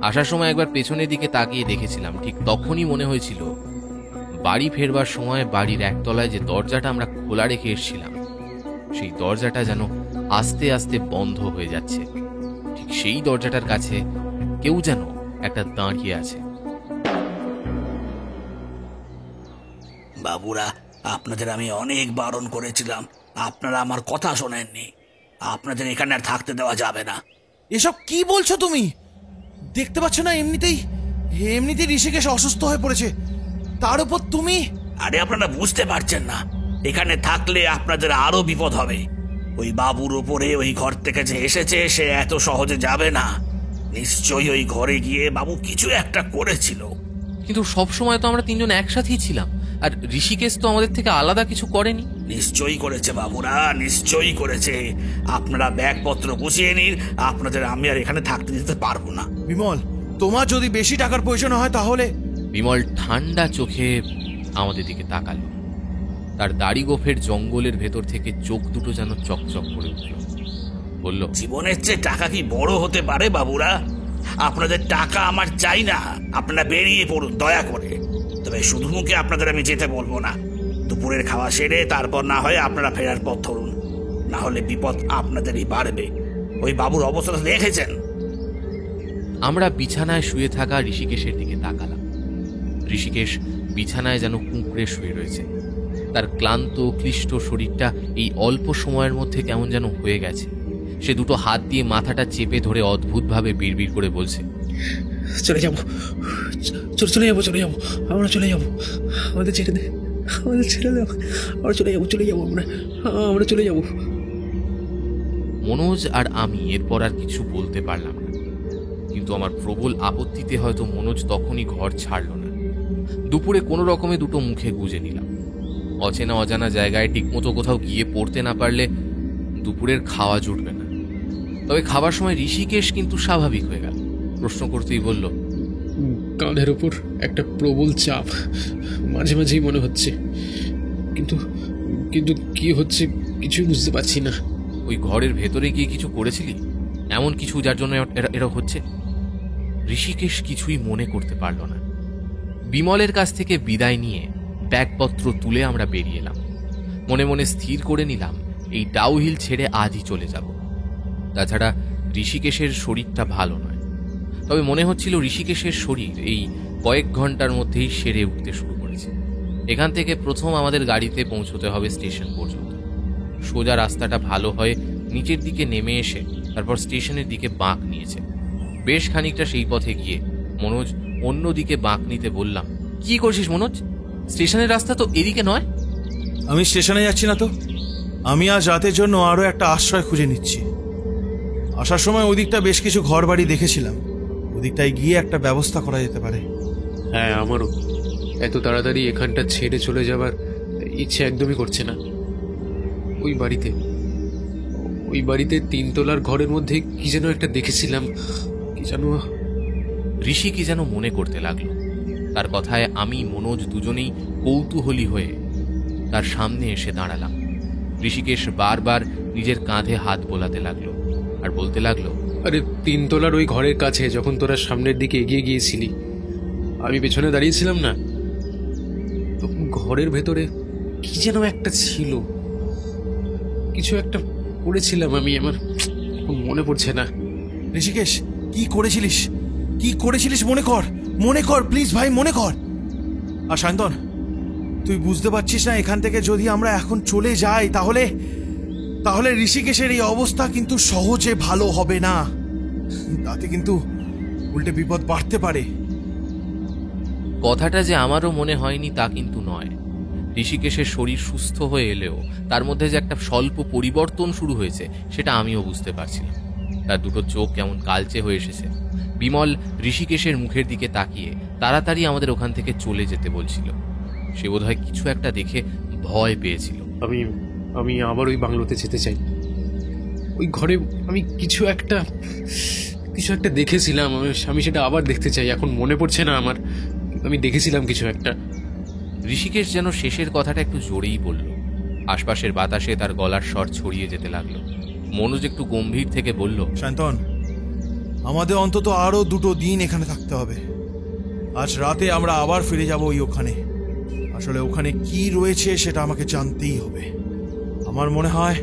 S1: আসার সময় একবার পেছনের দিকে তাকিয়ে দেখেছিলাম, ঠিক তখনই মনে হয়েছিল বাড়ি ফেরবার সময় বাড়ির একতলায় যে দরজাটা আমরা খোলা রেখে এসেছিলাম, সেই দরজাটা যেন আস্তে আস্তে বন্ধ হয়ে যাচ্ছে। ঠিক সেই দরজাটার কাছে কেউ যেন একটা দাঁড়িয়ে আছে।
S5: বাবুরা, আপনাদের আমি অনেক বারণ করেছিলাম, আপনারা আমার কথা শোনেননি। আপনাদের এখানে আর থাকতে দেওয়া যাবে না।
S2: এসব কি বলছো তুমি? দেখতে পাচ্ছ না এমনিতেই ঋষিকেশ অসুস্থ হয়ে পড়েছে, তার উপর তুমি।
S5: আরে আপনারা বুঝতে পারছেন না, এখানে থাকলে আপনাদের আরো বিপদ হবে। ওই বাবুর উপরে ওই ঘর থেকে যে এসেছে সে এত সহজে যাবে না। নিশ্চয়ই ওই ঘরে গিয়ে বাবু কিছু একটা করেছিল।
S1: কিন্তু সব সময় তো আমরা 3 জন একসাথেই ছিলাম, আর ঋষিকেশ তো আমাদের থেকে আলাদা কিছু করেনি।
S5: নিশ্চয়ই করেছে বাবুরা, নিশ্চয়ই করেছে। আপনারা ব্যাগপত্র গুছিয়ে নিন, আপনাদের আমি আর এখানে থাকতে দিতে পারবো না।
S2: বিমল, তোমার যদি বেশি টাকার প্রয়োজন হয় তাহলে।
S1: বিমল ঠান্ডা চোখে আমাদের দিকে তাকালো। তার দাড়ি গোফের জঙ্গলের ভেতর থেকে চোখ দুটো যেন চকচক করে উঠল। বলল,
S5: জীবনের চেয়ে টাকা কি বড় হতে পারে বাবুরা? আপনাদের টাকা আমার চাই না, আপনারা বেরিয়ে পড়ুন দয়া করে। তবে শুধু মুখে আপনাদের আমি যেতে বলবো না। দুপুরের খাওয়া সেরে তারপর না হয় আপনারা ফেরার পথ ধরুন, না হলে বিপদ আপনাদেরই বাড়বে। ওই বাবুর অবস্থা দেখেছেন?
S1: আমরা বিছানায় শুয়ে থাকা ঋষিকেশের দিকে তাকালাম। ঋষিকেশ বিছানায় যেন কুঁকড়ে শুয়ে রয়েছে। তার ক্লান্ত ক্লিষ্ট শরীরটা এই অল্প সময়ের মধ্যে কেমন যেন হয়ে গেছে। সে দুটো হাত দিয়ে মাথাটা চেপে ধরে অদ্ভুতভাবে বিড়বিড় করে বলছে,
S3: চলে যাবো, চলে যাবো, চলে যাবো, আমরা চলে যাবো, আমাদের ছেড়ে দে, আমাদের ছেড়ে দাও, আমরা চলে যাবো, আমরা চলে যাবো।
S1: মনোজ আর আমি এরপর আর কিছু বলতে পারলাম না, কিন্তু আমার প্রবল আপত্তিতে হয়তো মনোজ তখনই ঘর ছাড়ল না। দুপুরে কোনো রকমে দুটো মুখে গুজে নিলাম। অচেনা অজানা জায়গায় ঠিকমতো কোথাও গিয়ে পড়তে না পারলে দুপুরের খাওয়া জুটবে না। তবে খাবার সময় ঋষিকেশ কিন্তু স্বাভাবিক হয়ে গেল। প্রশ্ন করতেই বলল,
S3: কাঁধের ওপর একটা প্রবল চাপ মাঝে মাঝেই মনে হচ্ছে, কিন্তু কিন্তু কি হচ্ছে কিছুই বুঝতে পারছি না।
S1: ওই ঘরের ভেতরে গিয়ে কিছু করেছিলি? এমন কিছু যার জন্য এরা হচ্ছে? ঋষিকেশ কিছুই মনে করতে পারল না। বিমলের কাছ থেকে বিদায় নিয়ে ব্যাগপত্র তুলে আমরা বেরিয়ে এলাম। মনে মনে স্থির করে নিলাম এই ডাউহিল ছেড়ে আজই চলে যাব। তাছাড়া ঋষিকেশের শরীরটা ভালো নয়। তবে মনে হচ্ছিল ঋষিকেশের শরীর এই কয়েক ঘন্টার মধ্যেই সেরে উঠতে শুরু করেছে। এখান থেকে প্রথম আমাদের গাড়িতে পৌঁছতে হবে স্টেশন পর্যন্ত। সোজা রাস্তাটা ভালো হয় নিচের দিকে নেমে এসে তারপর স্টেশনের দিকে বাঁক নিয়েছে। বেশ খানিকটা সেই পথে গিয়ে মনোজ অন্য দিকে বাঁক নিতে বললাম, কি করছিস মনোজ? স্টেশনের রাস্তা তো এদিকে নয়।
S2: আমি স্টেশনে যাচ্ছি না তো, আমি আজ রাতের জন্য আরো একটা আশ্রয় খুঁজে নিচ্ছি। আসার সময় ওদিকটা বেশ কিছু ঘর বাড়ি দেখেছিলাম, ওদিকটায় গিয়ে একটা ব্যবস্থা করা যেতে পারে।
S3: হ্যাঁ, আমারও এত তাড়াতাড়ি এখানটা ছেড়ে চলে যাবার ইচ্ছে একদমই করছে না। ওই বাড়িতে 3 তলার ঘরের মধ্যে কি যেন একটা দেখেছিলাম, কি যেন।
S1: ঋষি কি যেন মনে করতে লাগলো। তার কথায় আমি মনোজ দুজনেই কৌতূহলী হয়ে তার সামনে এসে দাঁড়ালাম। ঋষিকেশ বারবার নিজের কাঁধে হাত বোলাতে লাগলো আর বলতে লাগলো,
S3: আরে 3 তলার ওই ঘরের কাছে যখন তোরা সামনের দিকে এগিয়ে গিয়েছিলি, আমি পেছনে দাঁড়িয়েছিলাম না, তো ঘরের ভেতরে কি যেন একটা ছিল, কিছু একটা করেছিলাম আমি, আমার মনে পড়ছে না।
S2: ঋষিকেশ, কি করেছিলিস মনে কর প্লিজ ভাই, মনে কর। আর সায়ন্তন, তুই বুঝতে পারছিস না এখান থেকে যদি আমরা এখন চলে যাই তাহলে ঋষিকেশের এই অবস্থা কিন্তু সহজে ভালো হবে না। তাতে কিন্তু উল্টে বিপদ বাড়তে পারে।
S1: কথাটা যে আমারও মনে হয়নি তা কিন্তু নয়। ঋষিকেশের শরীর সুস্থ হয়ে এলেও তার মধ্যে যে একটা স্বল্প পরিবর্তন শুরু হয়েছে সেটা আমিও বুঝতে পারছিলাম। তার দুটো চোখ কেমন কালচে হয়ে এসেছে। বিমল ঋষিকেশের মুখের দিকে তাকিয়ে তাড়াতাড়ি আমাদের ওখান থেকে চলে যেতে বলছিল। সে বোধহয় কিছু একটা দেখে ভয় পেয়েছিল।
S3: আমি আবার ওই বাংলোতে যেতে চাই। ওই ঘরে আমি কিছু একটা দেখেছিলাম, আমি সেটা আবার দেখতে চাই। এখন মনে পড়ছে না আমার, আমি দেখেছিলাম কিছু একটা।
S1: ঋষিকেশ যেন শেষের কথাটা একটু জোরেই বলল। আশপাশের বাতাসে তার গলার স্বর ছড়িয়ে যেতে লাগলো। মনোজ একটু গম্ভীর থেকে বলল,
S2: শান্তন, আমাদের অন্তত আরো 2 দিন এখানে থাকতে হবে। আজ রাতে আমরা আবার ফিরে যাব ওখানে। আসলে ওখানে কি রয়েছে সেটা আমাকে জানতেই হবে। আমার মনে হয়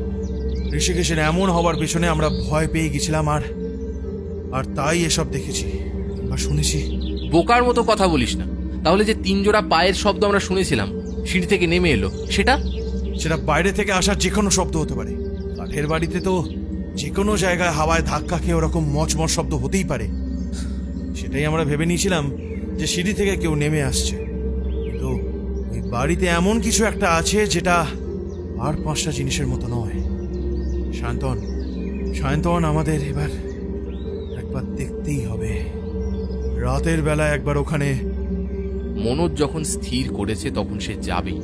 S2: ঋষিকেশের এমন হবার পেছনে আমরা ভয় পেয়ে গেছিলাম, আর তাই এসব দেখেছি বা শুনেছি।
S1: বোকার মতো কথা বলিস না। তাহলে যে 3 জোড়া পায়ের শব্দ আমরা শুনেছিলাম সিঁড়ি থেকে নেমে এলো, সেটা
S2: বাইরে থেকে আসার যে কোনো শব্দ হতে পারে। কাঠের বাড়িতে তো যে কোনো জায়গায় হাওয়ায় ধাক্কা খেয়ে ওরকম মচমচ শব্দ হতেই পারে। সেটাই আমরা ভেবে নিয়েছিলাম যে সিঁড়ি থেকে কেউ নেমে আসছে, কিন্তু ওই বাড়িতে এমন কিছু একটা আছে যেটা আর 5টা জিনিসের মতো নয়। সায়ন্তন, আমাদের একবার দেখতেই হবে। রাতের বেলা একবার ওখানে।
S1: মনোজ যখন স্থির করেছে তখন সে যাবেই,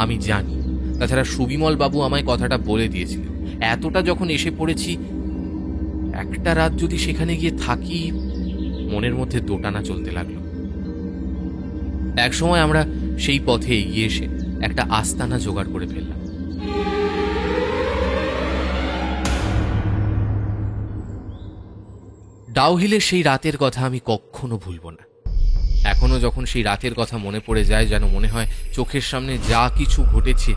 S1: আমি জানি। তাছাড়া সুবিমল বাবু আমায় কথাটা বলে দিয়েছিলেন। এতটা যখন এসে পড়েছি, একটা রাত যদি সেখানে গিয়ে থাকি, মনের মধ্যে দোটানা চলতে লাগলো। এক সময় আমরা সেই পথে এগিয়ে এসে একটা আস্তানা জোগাড় করে ফেললাম। ডাউহিলের সেই রাতের কথা আমি কখনো ভুলব না। এখনো যখন সেই রাতের কথা মনে পড়ে যায়, যেন মনে হয় চোখের সামনে যা কিছু ঘটেছে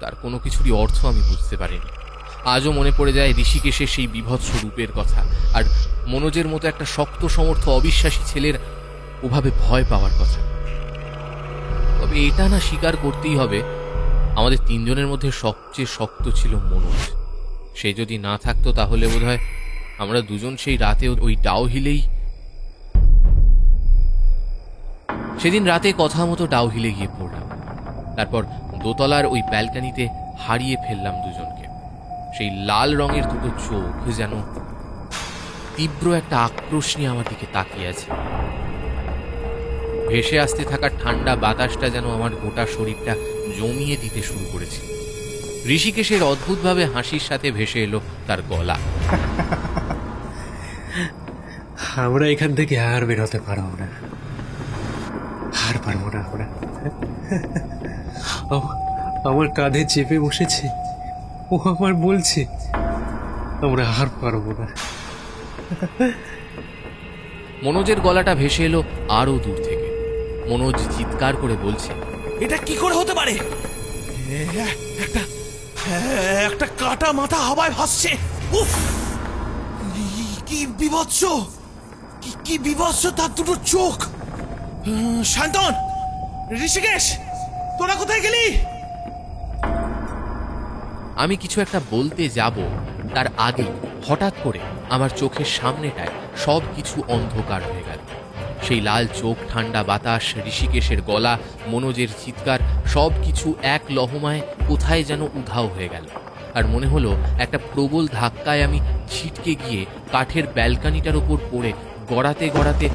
S1: তার কোনো কিছুরই অর্থ আমি বুঝতে পারিনি। আজও মনে পড়ে যায় ঋষিকেশের সেই বিভৎস রূপের কথা, আর মনোজের মতো একটা শক্ত সমর্থ অবিশ্বাসী ছেলের ওভাবে ভয় পাওয়ার কথা। তবে এটা না স্বীকার করতেই হবে, আমাদের তিনজনের মধ্যে সবচেয়ে শক্ত ছিল মনোজ। সে যদি না থাকতো তাহলে বোধহয় আমরা দুজন সেই রাতে ওই ডাউহিলেই, সেদিন রাতে কথা মতো ডাউহিলে গিয়ে পড়লাম। তারপর দোতলার ওই ব্যালকানিতে হারিয়ে ফেললাম দুজনকে। সেই লাল রঙের দুটো চোখ যেন তীব্র একটা আক্রোশ নিয়ে আমার দিকে তাকিয়ে আছে। ভেসে আসতে থাকা ঠান্ডা বাতাসটা যেন আমার গোটা শরীরটা জমিয়ে দিতে শুরু করেছে। ঋষিকেশের অদ্ভুতভাবে হাসির সাথে ভেসে এলো তার গলা।
S3: আমরা এখান থেকে আর বেরোতে পারবো না, আর পারবো না আমরা। আমার কাঁধে চেপে বসেছে, ও আমার বলছে আমরা আর পারবো না।
S1: মনোজের গলাটা ভেসে এলো আরো দূর থেকে। মনোজ চিৎকার করে বলছে,
S2: এটা কি করে হতে পারে? একটা একটা কাটা মাথা হাওয়ায় ভাসছে। উফ, কি বিভৎস, কি বিভৎস তার দুটো চোখ। শান্তন, ঋষিকেশ, তোরা কোথায় গেলি?
S1: আমি কিছু একটা বলতে যাব, তার আগে হঠাৎ করে আমার চোখের সামনেটায় সব কিছু অন্ধকার হয়ে গেল। সেই লাল চোখ, ঠান্ডা বাতাস, ঋষিকেশের গলা, মনোজের চিৎকার, সব কিছু এক লহমায় কোথায় যেন উধাও হয়ে গেল। আর মনে হলো একটা প্রবল ধাক্কায় আমি ছিটকে গিয়ে কাঠের ব্যালকানিটার ওপর পড়ে গড়াতে গড়াতে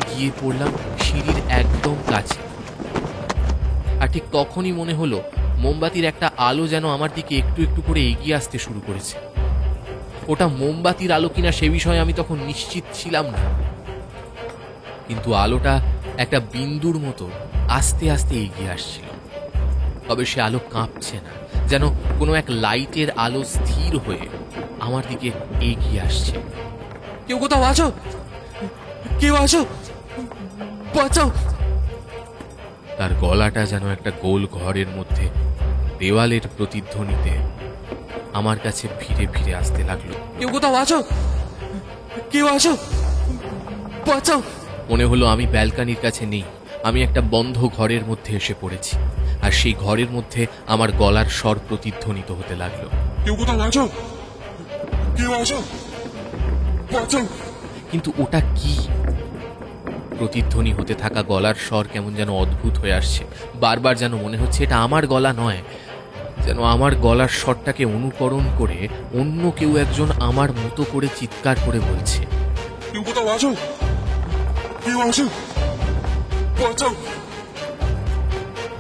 S1: গিয়ে পড়লাম সিঁড়ির একদম কাছে। আর ঠিক তখনই মনে হলো মোমবাতির একটা আলো যেন আমার দিকে একটু একটু করে এগিয়ে আসতে শুরু করেছে। ওটা মোমবাতির আলো কিনা সে বিষয়ে আমি তখন নিশ্চিত ছিলাম না, কিন্তু আলোটা একটা বিন্দুর মতো আস্তে আস্তে এগিয়ে আসছিল। তবে সে আলো কাঁপছে না, যেন কোনো এক লাইটের আলো স্থির হয়ে আমার দিকে এগিয়ে আসছে।
S4: কেউ কোথাও আছো? কেউ আছো? বাঁচাও!
S1: তার গলাটা যেন একটা গোল ঘরের মধ্যে দেওয়ালের প্রতিধ্বনিতে আমার কাছে ফিরে ফিরে আসতে লাগলো।
S4: কেউ কোথাও আছো? কেউ আছো? বাঁচাও!
S1: মনে হলো আমি ব্যালকানির কাছে নেই, আমি একটা বন্ধ ঘরের মধ্যে এসে পড়েছি। আর সেই ঘরের মধ্যে আমার গলার স্বর প্রতিধ্বনিত হতে লাগলো।
S6: কেউ কোথাও আছো? কেউ আছো? বাঁচাও!
S1: কিন্তু ওটা কি? প্রতিধ্বনি হতে থাকা গলার স্বর কেমন যেন অদ্ভুত হয়ে আসছে। বারবার যেন মনে হচ্ছে এটা আমার গলা নয়, যেন আমার গলার স্বরটাকে অনুকরণ করে অন্য কেউ একজন আমার মতো করে চিৎকার করে বলছে,
S6: কেউ কোথাও আছো? কেউ আছো? বাঁচাও!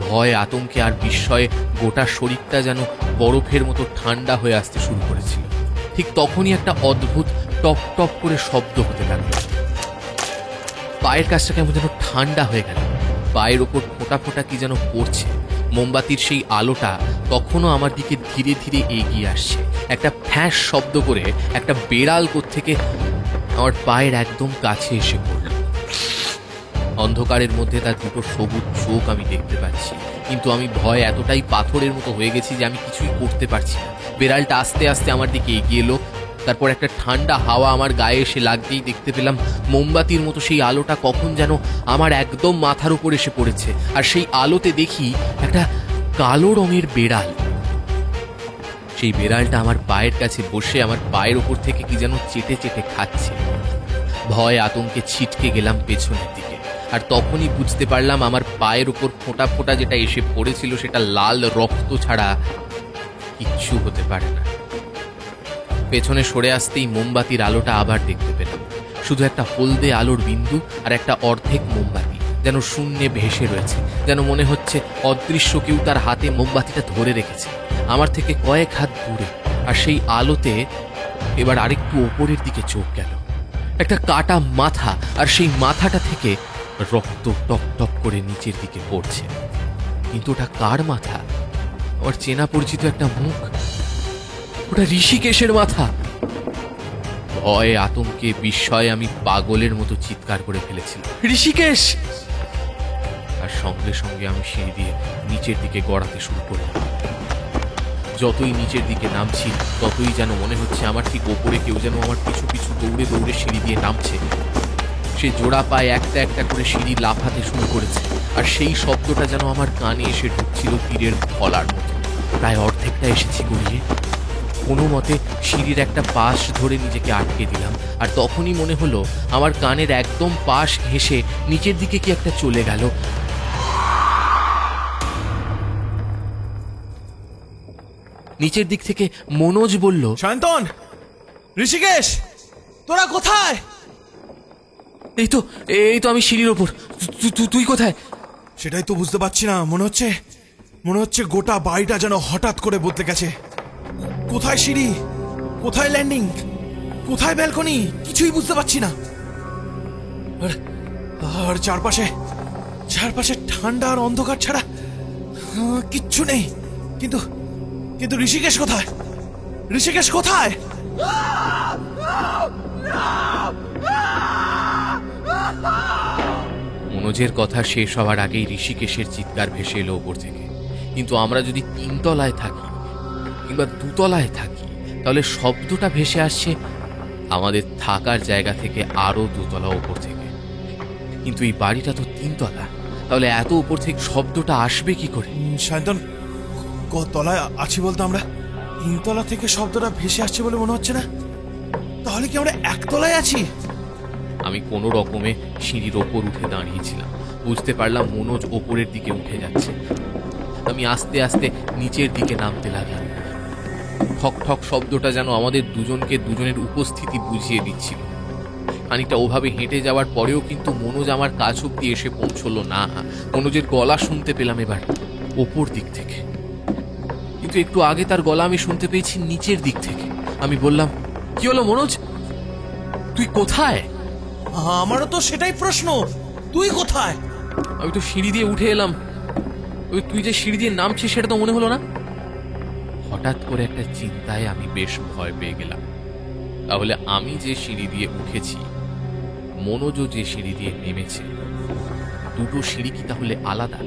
S1: ভয়, আতঙ্কে আর বিস্ময়ে গোটা শরীরটা যেন বরফের মতো ঠান্ডা হয়ে আসতে শুরু করেছিল। ঠিক তখনই একটা অদ্ভুত টপ টপ করে শব্দ হতে লাগলো। পায়ের কাছটা কেমন যেন ঠান্ডা হয়ে গেল, পায়ের ওপর ফোঁটা ফোঁটা কি যেন পড়ছে। মোমবাতির সেই আলোটা তখনও আমার দিকে ধীরে ধীরে এগিয়ে আসছে। একটা ফ্যাঁস শব্দ করে একটা বেড়াল কোত্থেকে আমার পায়ের একদম কাছে এসে পড়ল। অন্ধকারের মধ্যে তার দুটো সবুজ চোখ আমি দেখতে পাচ্ছি, কিন্তু আমি ভয় এতটাই পাথরের মতো হয়ে গেছি যে আমি কিছুই করতে পারছি না। বেড়ালটা আস্তে আস্তে আমার দিকে এগিয়ে এলো। তারপর একটা ঠান্ডা হাওয়া আমার গায়ে এসে লাগতেই দেখতে পেলাম মোমবাতির মতো সেই আলোটা কখন যেন আমার একদম মাথার উপর এসে পড়েছে। আর সেই আলোতে দেখি একটা কালো রঙের বেড়াল। সেই বেড়ালটা আমার পায়ের কাছে বসে আমার পায়ের ওপর থেকে কি যেন চেটে চেটে খাচ্ছে। ভয় আতঙ্কে ছিটকে গেলাম পেছনের দিকে। আর তখনই বুঝতে পারলাম আমার পায়ের উপর ফোঁটা ফোঁটা যেটা এসে পড়েছিল সেটা লাল রক্ত ছাড়া কিচ্ছু হতে পারে না। পেছনে সরে আসতেই মোমবাতির আলোটা আবার দেখতে পেলাম। শুধু একটা হলদে আলোর বিন্দু আর একটা অর্ধেক মোমবাতি যেন শূন্যে ভেসে রয়েছে, যেন মনে হচ্ছে অদৃশ্য কেউ তার হাতে মোমবাতিটা ধরে রেখেছে আমার থেকে কয়েক হাত দূরে। আর সেই আলোতে এবার আরেকটু ওপরের দিকে চোখ গেল, একটা কাটা মাথা, আর সেই মাথাটা থেকে রক্ত টপ টপ করে নিচের দিকে পড়ছে। কিন্তু ওটা কার মাথা? আমার চেনা পরিচিত একটা মুখ, ওটা ঋষিকেশের মাথা। ভয়ে আতঙ্কে বিস্ময়ে আমি পাগলের মতো চিৎকার করে ফেলেছিলাম, ঋষিকেশ! আর সঙ্গে সঙ্গে আমি সিঁড়ি দিয়ে নিচের দিকে গড়াতে শুরু করলাম। যতই নিচের দিকে নামছি ততই যেন মনে হচ্ছে আমার ঠিক ওপরে কেউ যেন আমার পিছু পিছু দৌড়ে দৌড়ে সিঁড়ি দিয়ে নামছে। সে জোড়া পায়ে একটা একটা করে সিঁড়ি লাফাতে শুরু করেছে, আর সেই শব্দটা যেন আমার কানে এসে ঢুকছিল তীরের ফলার মতো। প্রায় অর্ধেকটা এসেছি গড়িয়ে। কোনো মতে সিঁড়ির একটা পাশ ধরে নিজেকে আটকে দিলাম, আর তখনই মনে হলো আমার কানের একদম পাশ ঘেঁষে নিচের দিকে কি একটা চলে গেল। নিচের দিক থেকে মনোজ বলল,
S2: সায়ন্তন, ঋষিকেশ, তোরা কোথায়?
S1: এই তো আমি সিঁড়ির ওপর। তুই কোথায়?
S2: সেটাই তো বুঝতে পারছি না। মনে হচ্ছে গোটা বাড়িটা যেন হঠাৎ করে বদলে গেছে। কোথায় সিঁড়ি, কোথায় ল্যান্ডিং, কোথায় ব্যালকনি, কিছুই বুঝতে পারছি না। আর চারপাশে ঠান্ডা আর অন্ধকার ছাড়া কিচ্ছু নেই। কিন্তু ঋষিকেশ কোথায়?
S1: মনোজের কথা শেষ হওয়ার আগেই ঋষিকেশের চিৎকার ভেসে এলো ওপর থেকে। কিন্তু আমরা যদি 3 তলায় থাকি কিংবা 2 তলায় থাকি, তাহলে শব্দটা ভেসে আসছে আমাদের থাকার জায়গা থেকে আরো 2 তলা ওপর থেকে। কিন্তু এই বাড়িটা তো 3 তলা, তাহলে এত উপর থেকে শব্দটা আসবে কি করে?
S2: সায়ন্তন, তলায় আছি বলতে আমরা 3 তলা থেকে শব্দটা ভেসে আসছে বলে মনে হচ্ছে না। তাহলে কি আমরা 1 তলায় আছি?
S1: আমি কোনো রকমে সিঁড়ির ওপর উঠে দাঁড়িয়েছিলাম। বুঝতে পারলাম মনোজ ওপরের দিকে উঠে যাচ্ছে। আমি আস্তে আস্তে নিচের দিকে নামতে লাগলাম। ঠক ঠক শব্দটা যেন আমাদের দুজনকে দুজনের উপস্থিতি বুঝিয়ে দিচ্ছিল। খানিকটা ওভাবে হেঁটে যাওয়ার পরেও কিন্তু মনোজ আমার কাছ অব্দি এসে পৌঁছলো না। মনোজের গলা শুনতে পেলাম এবার ওপর দিক থেকে, কিন্তু একটু আগে তার গলা আমি শুনতে পেয়েছি নিচের দিক থেকে। আমি বললাম, কি হলো মনোজ, তুই কোথায়?
S2: আমারও তো সেটাই প্রশ্ন, তুই কোথায়?
S1: আমি তো সিঁড়ি দিয়ে উঠে এলাম। তুই যে সিঁড়ি দিয়ে নামছিস সেটা তো মনে হলো না। হঠাৎ করে একটা চিন্তায় আমি বেশ ভয় পেয়ে গেলাম। তাহলে আমি যে সিঁড়ি দিয়ে উঠেছি, মনোজও যে সিঁড়ি দিয়ে নেমেছে, দুটো সিঁড়ি কি তাহলে আলাদা?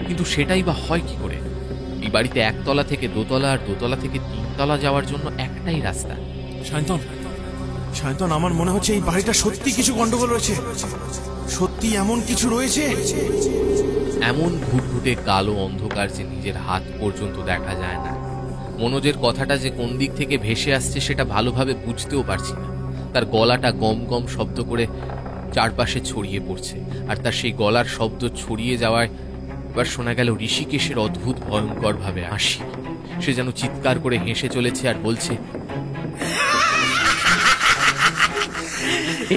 S1: কিন্তু সেটাই বা হয় কি করে? এই বাড়িতে 1 তলা থেকে 2 তলা আর 2 তলা থেকে 3 তলা যাওয়ার জন্য একটাই রাস্তা।
S2: সায়ন্তন, আমার মনে হচ্ছে এই বাড়িটা সত্যি কিছু গন্ডগোল রয়েছে। সত্যি এমন কিছু রয়েছে।
S1: এমন ঘুটঘুটে কালো অন্ধকার যে নিজের হাত পর্যন্ত দেখা যায় না। মনোজের কথাটা যে কোন দিক থেকে ভেসে আসছে সেটা ভালোভাবে বুঝতেও পারছি না। তার গলাটা গম গম শব্দ করে চারপাশে ছড়িয়ে পড়ছে, আর তার সেই গলার শব্দ ছড়িয়ে যাওয়ায় এবার শোনা গেল ঋষিকেশের অদ্ভুত ভয়ঙ্কর ভাবে হাসি। সে যেন চিৎকার করে হেসে চলেছে আর বলছে,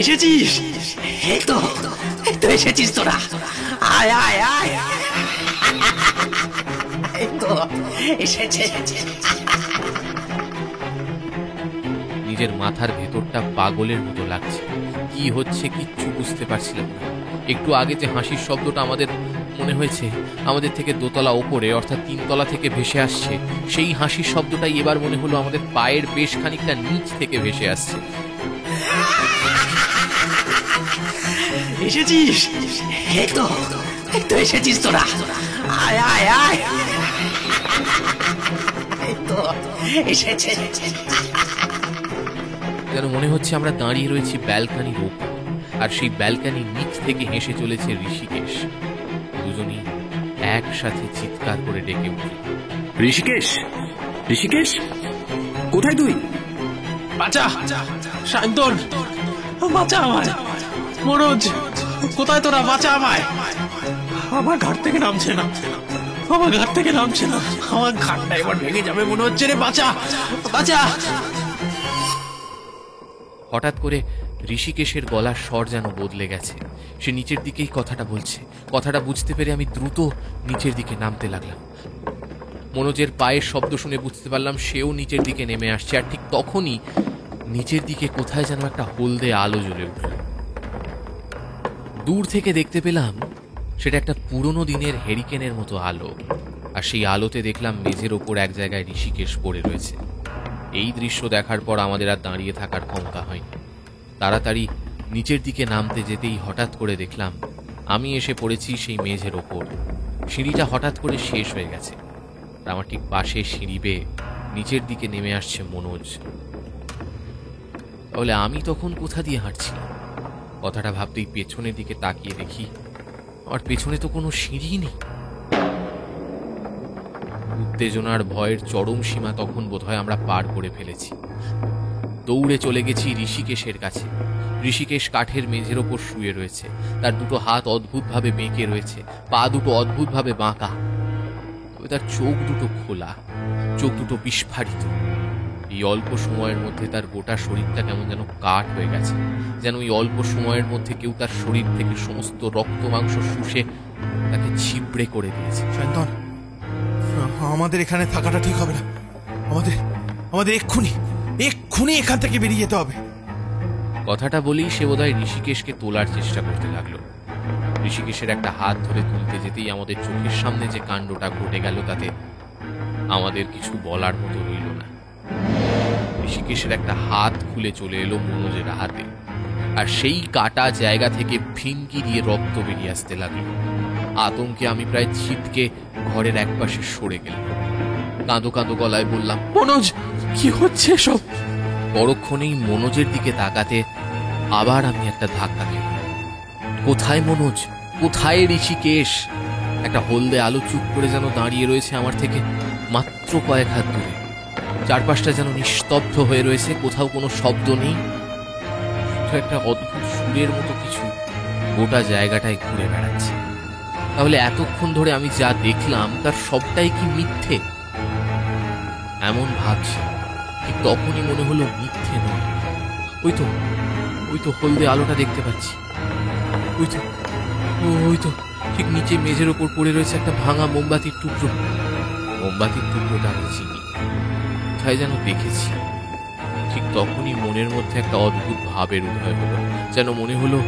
S5: এসেছিস? এই তো এসেছিস তোরা, আয় আয় আয়, এই তো এসেছে।
S1: নিজের মাথার ভেতরটা পাগলের মতো লাগছে। কি হচ্ছে কিচ্ছু বুঝতে পারছিলাম না। একটু আগে যে হাসির শব্দটা আমাদের মনে হয়েছে আমাদের থেকে 2 তলা ওপরে, অর্থাৎ 3 তলা থেকে ভেসে আসছে, সেই হাসির শব্দটাই এবার মনে হলো আমাদের পায়ের বেশ খানিকটা নিচ থেকে ভেসে আসছে।
S5: এসেছিস? এই তো এসেছিস তোরা, আয় আয় আয়, এই তো এসেছে।
S1: যেন মনে হচ্ছে আমরা দাঁড়িয়ে রয়েছি ব্যালকনির ওপর, আর সেই ব্যালকনির নিচ থেকে হেসে চলেছে ঋষিকেশ। দুজনই একসাথে চিৎকার করে ডেকে উঠল,
S5: ঋষিকেশ, কোথায় তুই?
S3: বাঁচা সায়ন্তন, বাঁচা আমায়। মনোজ, কোথায় তোরা? বাঁচা আমায়। আমার ঘাট থেকে নামছে না, আমার ঘাটটা এবার ভেঙে যাবে মনে হচ্ছে রে। বাঁচা।
S1: হঠাৎ করে ঋষিকেশের গলার স্বর যেন বদলে গেছে। সে নিচের দিকেই কথাটা বলছে। কথাটা বুঝতে পেরে আমি দ্রুত নিচের দিকে নামতে লাগলাম। মনোজের পায়ের শব্দ শুনে বুঝতে পারলাম সেও নিচের দিকে নেমে আসছে, আর ঠিক তখনই নিচের দিকে কোথায় যেন একটা হলদে আলো জ্বলে উঠল। দূর থেকে দেখতে পেলাম সেটা একটা পুরনো দিনের হেরিকেনের মতো আলো, আর সেই আলোতে দেখলাম মেঝের ওপর এক জায়গায় ঋষিকেশ পড়ে রয়েছে। এই দৃশ্য দেখার পর আমাদের আর দাঁড়িয়ে থাকার ক্ষমতা হয়নি। তাড়াতাড়ি নিচের দিকে নামতে যেতেই হঠাৎ করে দেখলাম আমি এসে পড়েছি সেই মেঝের ওপর। সিঁড়িটা হঠাৎ করে শেষ হয়ে গেছে, আর আমার ঠিক পাশে সিঁড়ি বেয়ে নিচের দিকে নেমে আসছে মনোজ। তাহলে আমি তখন কোথা দিয়ে হাঁটছিলাম? কথাটা ভাবতেই পেছনের দিকে তাকিয়ে দেখি আর পেছনে তো কোনো সিঁড়ি নেই। উত্তেজনার ভয়ের চরম সীমা তখন বোধহয় আমরা পার করে ফেলেছি। দৌড়ে চলে গেছি ঋষিকেশের কাছে। ঋষিকেশ কাঠের মেঝের ওপর শুয়ে রয়েছে, তার দুটো হাত অদ্ভুতভাবে বেঁকে রয়েছে, পা দুটো অদ্ভুতভাবে বাঁকা, তবে তার চোখ দুটো খোলা, চোখ দুটো বিস্ফারিত। এই অল্প সময়ের মধ্যে তার গোটা শরীরটা কেমন যেন কাঠ হয়ে গেছে, যেন এই অল্প সময়ের মধ্যে কেউ তার শরীর থেকে সমস্ত রক্ত মাংস শুষে তাকে ছিবড়ে করে দিয়েছে।
S2: শান্তন, আমাদের এখানে থাকাটা ঠিক হবে না। আমাদের এক্ষুনি এখান থেকে বেরিয়ে যেতে হবে।
S1: কথাটা বলেই সে বোধহয় ঋষিকেশকে তোলার চেষ্টা করতে লাগলো। ঋষিকেশের একটা হাত ধরে তুলতে যেতেই আমাদের চোখের সামনে যে কাণ্ডটা ঘটে গেল তাতে আমাদের কিছু বলার মতো রইল না। ঋষিকেশের একটা হাত খুলে চলে এলো মনোজের হাতে, আর সেই কাটা জায়গা থেকে ফিনকি দিয়ে রক্ত বেরিয়ে আসতে লাগলো। আতঙ্কে আমি প্রায় ছিটকে ঘরের একপাশে সরে গেলাম। কাঁদো কাঁদো গলায় বললাম,
S4: মনোজ, কি হচ্ছে সব?
S1: পরক্ষণেই মনোজের দিকে তাকাতে আবার আমি একটা ধাক্কা খেলাম। কোথায় মনোজ, কোথায় ঋষিকেশ? একটা হলদে আলো চুপ করে যেন দাঁড়িয়ে রয়েছে আমার থেকে মাত্র কয়েক হাত দূরে। চারপাশটা যেন নিস্তব্ধ হয়ে রয়েছে, কোথাও কোনো শব্দ নেই। শুধু একটা অদ্ভুত সুরের মতো কিছু গোটা জায়গাটায় ঘুরে বেড়াচ্ছে। তাহলে এতক্ষণ ধরে আমি যা দেখলাম তার সবটাই কি মিথ্যে? এমন ভাবছি, ঠিক তখনই মনে হলো মিথ্যে নয়। ওই তো হলদে আলোটা দেখতে পাচ্ছি। ওই তো ঠিক নিচে মেঝের ওপর পড়ে রয়েছে একটা ভাঙা মোমবাতির টুকরো। মোমবাতির টুকরোটা আমি চিনি, কোথায় যেন দেখেছি। ঠিক তখনই মনের মধ্যে একটা অদ্ভুত ভাবের উদয় হলো, যেন মনে হলো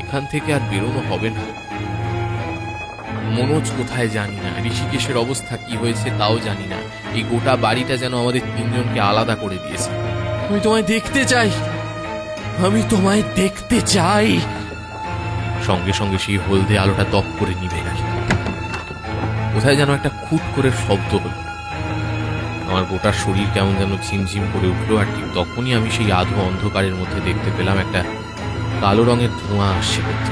S1: এখান থেকে আর বেরোনো হবে না। মনোজ কোথায় জানি না, ঋষিকেশের অবস্থা কি হয়েছে তাও জানি না। এই গোটা বাড়িটা যেন আমাদের তিনজনকে আলাদা করে দিয়েছে।
S4: আমি তোমায় দেখতে চাই।
S1: সঙ্গে সঙ্গে সেই হলদে আলোটা দপ করে নিভে গেল। কোথায় যেন একটা খুট করে শব্দ হলো। আমার গোটা শরীর কেমন যেন ঝিমঝিম করে উঠলো, আর ঠিক তখনই আমি সেই আধো অন্ধকারের মধ্যে দেখতে পেলাম একটা কালো রঙের ধোঁয়া আসছে করতে।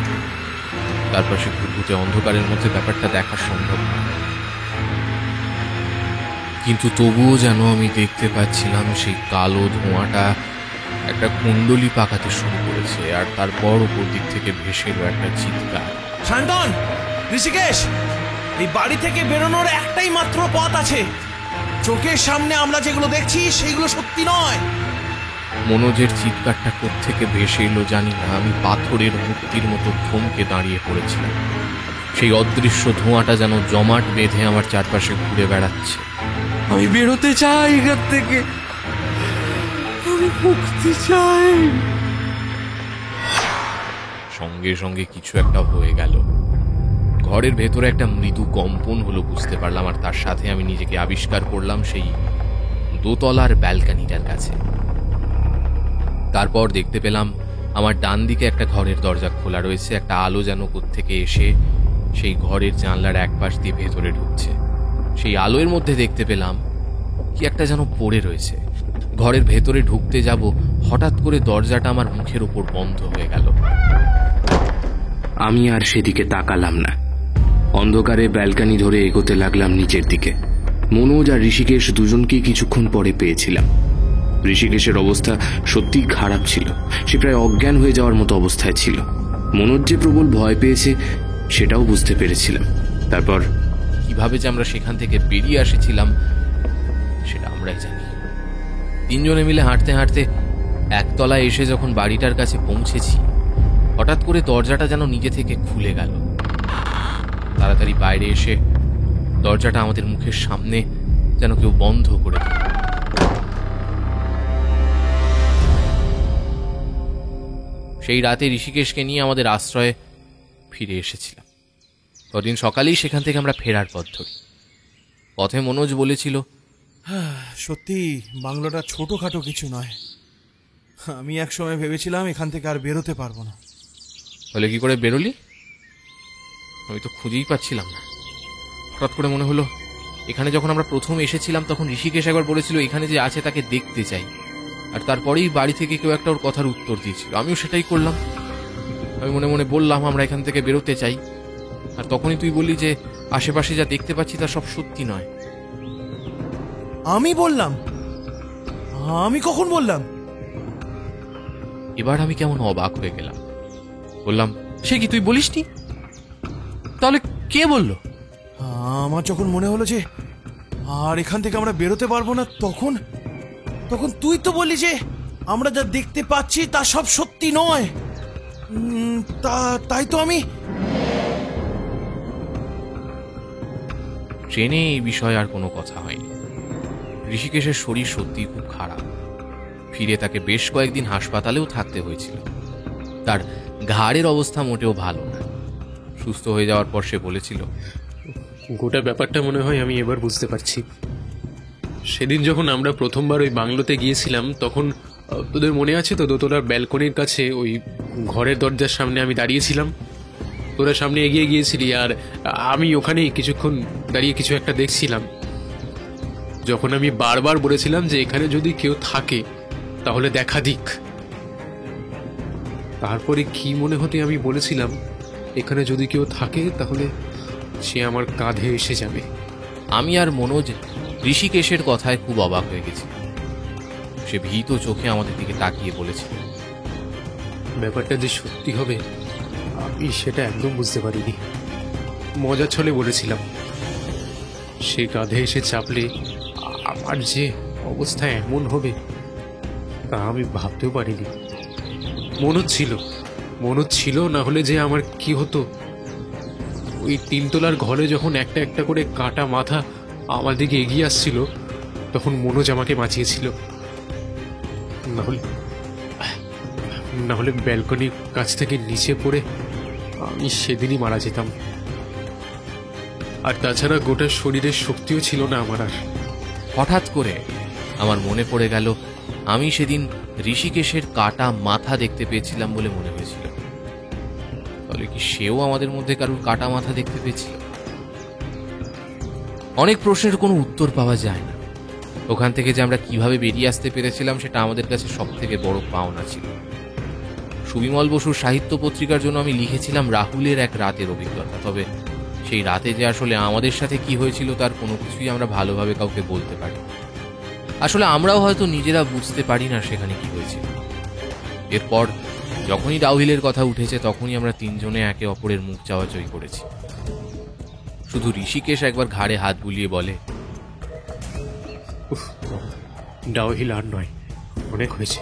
S1: তারপর সে ঘুরঘুটে অন্ধকারের মধ্যে ব্যাপারটা দেখা সম্ভব না, কিন্তু তবুও যেন আমি দেখতে পাচ্ছিলাম সেই কালো ধোঁয়াটা একটা কুণ্ডলি পাকাতে শুরু করেছে, আর তারপর উপর দিক থেকে ভেসে এলো একটা চিৎকার।
S2: শান্তন, ঋষিকেশ, এই বাড়ি থেকে বেরোনোর একটাই মাত্র পথ আছে। চোখের সামনে আমরা যেগুলো দেখছি সেগুলো সত্যি নয়।
S1: মনোজের চিৎকারটা কোত্থেকে ভেসে এলো জানি না। আমি পাথরের মূর্তির মতো থমকে দাঁড়িয়ে পড়েছিলাম। সেই অদৃশ্য ধোঁয়াটা যেন জমাট বেঁধে আমার চারপাশে ঘুরে বেড়াচ্ছে।
S4: আমি বেরোতে চাই এখান থেকে, আমি মুক্তি চাই।
S1: সঙ্গে সঙ্গে কিছু একটা হয়ে গেল। ঘরের ভেতরে একটা মৃদু কম্পন হলো বুঝতে পারলাম, আর তার সাথে আমি নিজেকে আবিষ্কার করলাম সেই দোতলার ব্যালকানিটার কাছে। তারপর দেখতে পেলাম আমার ডান দিকে একটা ঘরের দরজা খোলা রয়েছে। একটা আলো যেন কোত্থেকে এসে সেই ঘরের জানলার এক পাশ দিয়ে ভেতরে ঢুকছে। সেই আলোর মধ্যে দেখতে পেলাম কি একটা যেন পড়ে রয়েছে। ঘরের ভেতরে ঢুকতে যাব, হঠাৎ করে দরজাটা আমার মুখের উপর বন্ধ হয়ে গেল।
S7: আমি আর সেদিকে তাকালাম না। অন্ধকারে ব্যালকানি ধরে এগোতে লাগলাম নিচের দিকে। মনোজ আর ঋষিকেশ দুজনকেই কিছুক্ষণ পরে পেয়েছিলাম। ঋষিকেশের অবস্থা সত্যিই খারাপ ছিল, সে প্রায় অজ্ঞান হয়ে যাওয়ার মতো অবস্থায় ছিল। মনোজ যে প্রবল ভয় পেয়েছে সেটাও বুঝতে পেরেছিলাম। তারপর
S1: কিভাবে যে আমরা সেখান থেকে বেরিয়ে এসেছিলাম সেটা আমরাই জানি। তিনজনে মিলে হাঁটতে হাঁটতে একতলায় এসে যখন বাড়িটার কাছে পৌঁছেছি, হঠাৎ করে দরজাটা যেন নিজে থেকে খুলে গেল। তাড়াতাড়ি বাইরে এসে দরজাটা আমাদের মুখের সামনে যেন কেউ বন্ধ করে দিল। সেই রাতে ঋষিকেশকে নিয়ে আমাদের আশ্রয়ে ফিরে এসেছিলাম। পরদিন সকালেই সেখান থেকে আমরা ফেরার পথ ধরি। পথে মনোজ বলেছিল,
S2: সত্যি বাংলোটা ছোটখাটো কিছু নয়। আমি এক সময় ভেবেছিলাম এখান থেকে আর বেরোতে পারবো না।
S1: বলে কি করে বেরোলি? আমি তো খুঁজেই পাচ্ছিলাম না। হঠাৎ করে মনে হলো এখানে যখন আমরা প্রথম এসেছিলাম তখন ঋষিকেশ একবার বলেছিল এখানে যে আছে তাকে দেখতে চাই, আর তারপরেই বাড়ি থেকে কেউ একটা ওর কথার উত্তর দিয়েছিল। আমিও সেটাই করলাম। আমি মনে মনে বললাম আমরা এখান থেকে বেরোতে চাই, আর তখনই তুই বললি যে আশেপাশে যা দেখতে পাচ্ছি তা সব সত্যি নয়।
S2: আমি বললাম? আমি কখন বললাম?
S1: এবার আমি কেমন অবাক হয়ে গেলাম। বললাম, সে কি তুই বলিসনি? তাহলে কে বলল?
S2: আমার যখন মনে হলো যে আর এখান থেকে আমরা বেরোতে পারবো না, তখন তখন তুই তো বললি যে আমরা যা দেখতে পাচ্ছি তা সব সত্যি নয়। তাই তো আমি
S1: ট্রেনে এই বিষয়ে আর কোনো কথা হয়নি। ঋষিকেশের শরীর সত্যি খুব খারাপ। ফিরে তাকে বেশ কয়েকদিন হাসপাতালেও থাকতে হয়েছিল। তার ঘাড়ের অবস্থা মোটেও ভালো না। সুস্থ হয়ে যাওয়ার পর সে বলেছিল,
S3: গোটা ব্যাপারটা মনে হয় আমি এবার বুঝতে পারছি। সেদিন যখন আমরা প্রথমবার ওই বাংলোতে গিয়েছিলাম, তখন তোদের মনে আছে তো, দোতলার ব্যালকনির কাছে ওই ঘরের দরজার সামনে আমি দাঁড়িয়েছিলাম। তোরা সামনে এগিয়ে গিয়েছিলি আর আমি ওখানেই কিছুক্ষণ দাঁড়িয়ে কিছু একটা দেখছিলাম। যখন আমি বারবার বলেছিলাম যে এখানে যদি কেউ থাকে তাহলে দেখা দিক, তারপরে কি মনে হতে আমি বলেছিলাম এখানে যদি কেউ থাকে তাহলে সে আমার কাঁধে এসে যাবে।
S1: আমি আর মনোজ ঋষিকেশের কথায় খুব অবাক হয়ে গেছি। সে ভীত চোখে আমাদের দিকে তাকিয়ে বলেছিল,
S3: ব্যাপারটা যে সত্যি হবে আমি সেটা একদম বুঝতে পারিনি। মজা ছলে বলেছিলাম, সে কাঁধে এসে চাপলে আমার যে অবস্থা এমন হবে তা আমি ভাবতেও পারিনি। মনে ছিল না হলে যে আমার কি হতো। ওই তিনতলার ঘরে যখন একটা একটা করে কাটা মাথা আমার দিকে এগিয়ে আসছিল, তখন মনোজ আমাকে বাঁচিয়েছিল। না হলে ব্যালকনির কাছ থেকে নিচে পড়ে আমি সেদিনই মারা যেতাম। আর তাছাড়া গোটা শরীরের শক্তিও ছিল না আমার আর।
S1: হঠাৎ করে আমার মনে পড়ে গেল আমি সেদিন ঋষিকেশের কাটা মাথা দেখতে পেয়েছিলাম বলে মনে হয়েছিল। তাহলে কি সেও আমাদের মধ্যে কারোর কাটা মাথা দেখতে পেয়েছিল? অনেক প্রশ্নের কোনো উত্তর পাওয়া যায় না। ওখান থেকে যে আমরা কিভাবে বেরিয়ে আসতে পেরেছিলাম সেটা আমাদের কাছে সব থেকে বড় পাওনা ছিল। সুবিমল বসুর সাহিত্য পত্রিকার জন্য আমি লিখেছিলাম রাহুলের এক রাতের অভিজ্ঞতা। তবে সেই রাতে যে আসলে আমাদের সাথে কি হয়েছিল তার কোনো কিছুই আমরা ভালোভাবে কাউকে বলতে পারি। আসলে আমরাও হয়তো নিজেরা বুঝতে পারি না সেখানে কি হয়েছিল। এরপর যখনই ডাউহিলের কথা উঠেছে তখনই আমরা তিনজনে একে অপরের মুখ চাওয়াচাই করেছি। শুধু ঋষিকেশ একবার ঘাড়ে হাত বুলিয়ে বলে,
S3: ডাউহিল আর নয়, অনেক হয়েছে।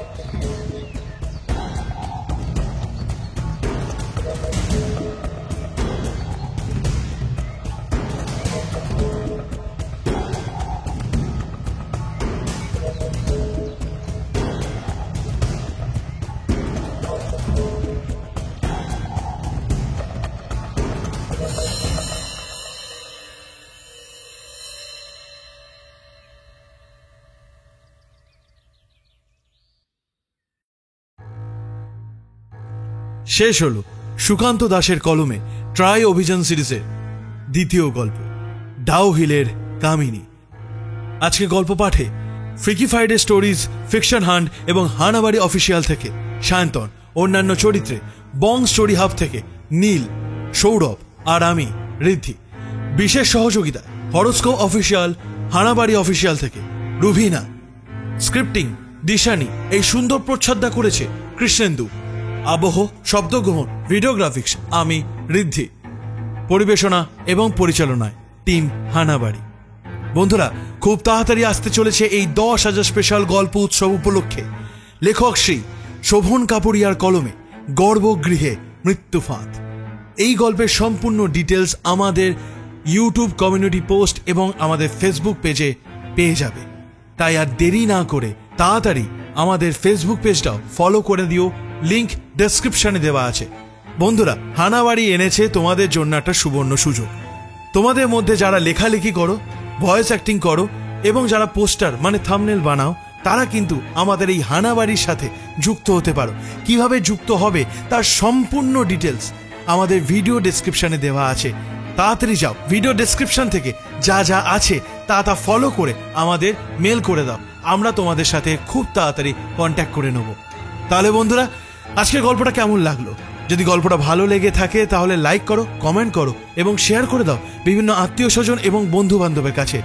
S2: শেষ হলো সুকান্ত দাশের কলমে ট্রাই অভিযান সিরিজের দ্বিতীয় গল্প ডাউহিলের কামিনী। আজকে গল্প পাঠে freaky Friday stories, fiction hunt এবং হানাবাড়ি অফিসিয়াল থেকে সায়ন্তন, অন্যান্য চরিত্রে বং স্টোরি হাব থেকে নীল, সৌরভ আর আমি ঋদ্ধি। বিশেষ সহযোগিতা হরস্কোপ অফিসিয়াল, হানাবাড়ি অফিসিয়াল থেকে রুভিনা। স্ক্রিপ্টিং দিশানি, এই সুন্দর প্রচ্ছদটা করেছে কৃষ্ণেন্দু। আবহ, শব্দগ্রহণ, ভিডিওগ্রাফিক্স আমি ঋদ্ধি। পরিবেশনা এবং পরিচালনায় টিম হানাবাড়ি। বন্ধুরা, খুব তাড়াতাড়ি আসতে চলেছে এই 10,000 স্পেশাল গল্প উৎসব উপলক্ষে লেখক শ্রী শোভন কাপুরিয়ার কলমে গর্ভগৃহে মৃত্যুফাঁদ। এই গল্পের সম্পূর্ণ ডিটেলস আমাদের ইউটিউব কমিউনিটি পোস্ট এবং আমাদের ফেসবুক পেজে পেয়ে যাবে। তাই আর দেরি না করে তাড়াতাড়ি আমাদের ফেসবুক পেজটাও ফলো করে দিও, লিংক ডেসক্রিপশনে দেওয়া আছে। বন্ধুরা, হানাবাড়ি এনেছে তোমাদের জন্য একটা সুবর্ণ সুযোগ। তোমাদের মধ্যে যারা লেখালেখি করো, ভয়েস অ্যাক্টিং করো এবং যারা পোস্টার মানে থাম্বনেল বানাও, তারা কিন্তু আমাদের এই হানাবাড়ির সাথে যুক্ত হতে পারো। কিভাবে যুক্ত হবে তার সম্পূর্ণ ডিটেলস আমাদের ভিডিও ডেসক্রিপশনে দেওয়া আছে। তাড়াতাড়ি যাও, ভিডিও ডেসক্রিপশন থেকে যা যা আছে তা ফলো করে আমাদের মেল করে দাও। আমরা তোমাদের সাথে খুব তাড়াতাড়ি কন্ট্যাক্ট করে নেব। তাহলে বন্ধুরা, আজকের গল্পটা কেমন লাগলো যদি গল্পটা ভালো লেগে থাকে তাহলে লাইক করো, কমেন্ট করো এবং শেয়ার করে দাও বিভিন্ন আত্মীয় স্বজন এবং বন্ধু বান্ধবের কাছে,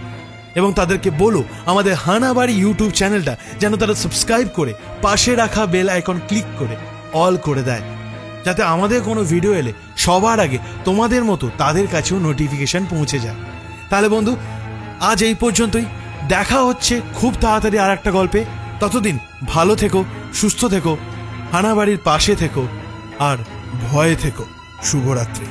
S2: এবং তাদেরকে বলো আমাদের হানাবাড়ি ইউটিউব চ্যানেলটা যেন তারা সাবস্ক্রাইব করে পাশে রাখা বেল আইকন ক্লিক করে অল করে দেয়, যাতে আমাদের কোনো ভিডিও এলে সবার আগে তোমাদের মতো তাদের কাছেও নোটিফিকেশন পৌঁছে যায়। তাহলে বন্ধু, আজ এই পর্যন্তই। দেখা হচ্ছে খুব তাড়াতাড়ি আর একটা গল্পে। ততদিন ভালো থেকো, সুস্থ থেকো, হানাবাড়ির পাশে থেকো আর ভয়ে থেকো। শুভরাত্রি।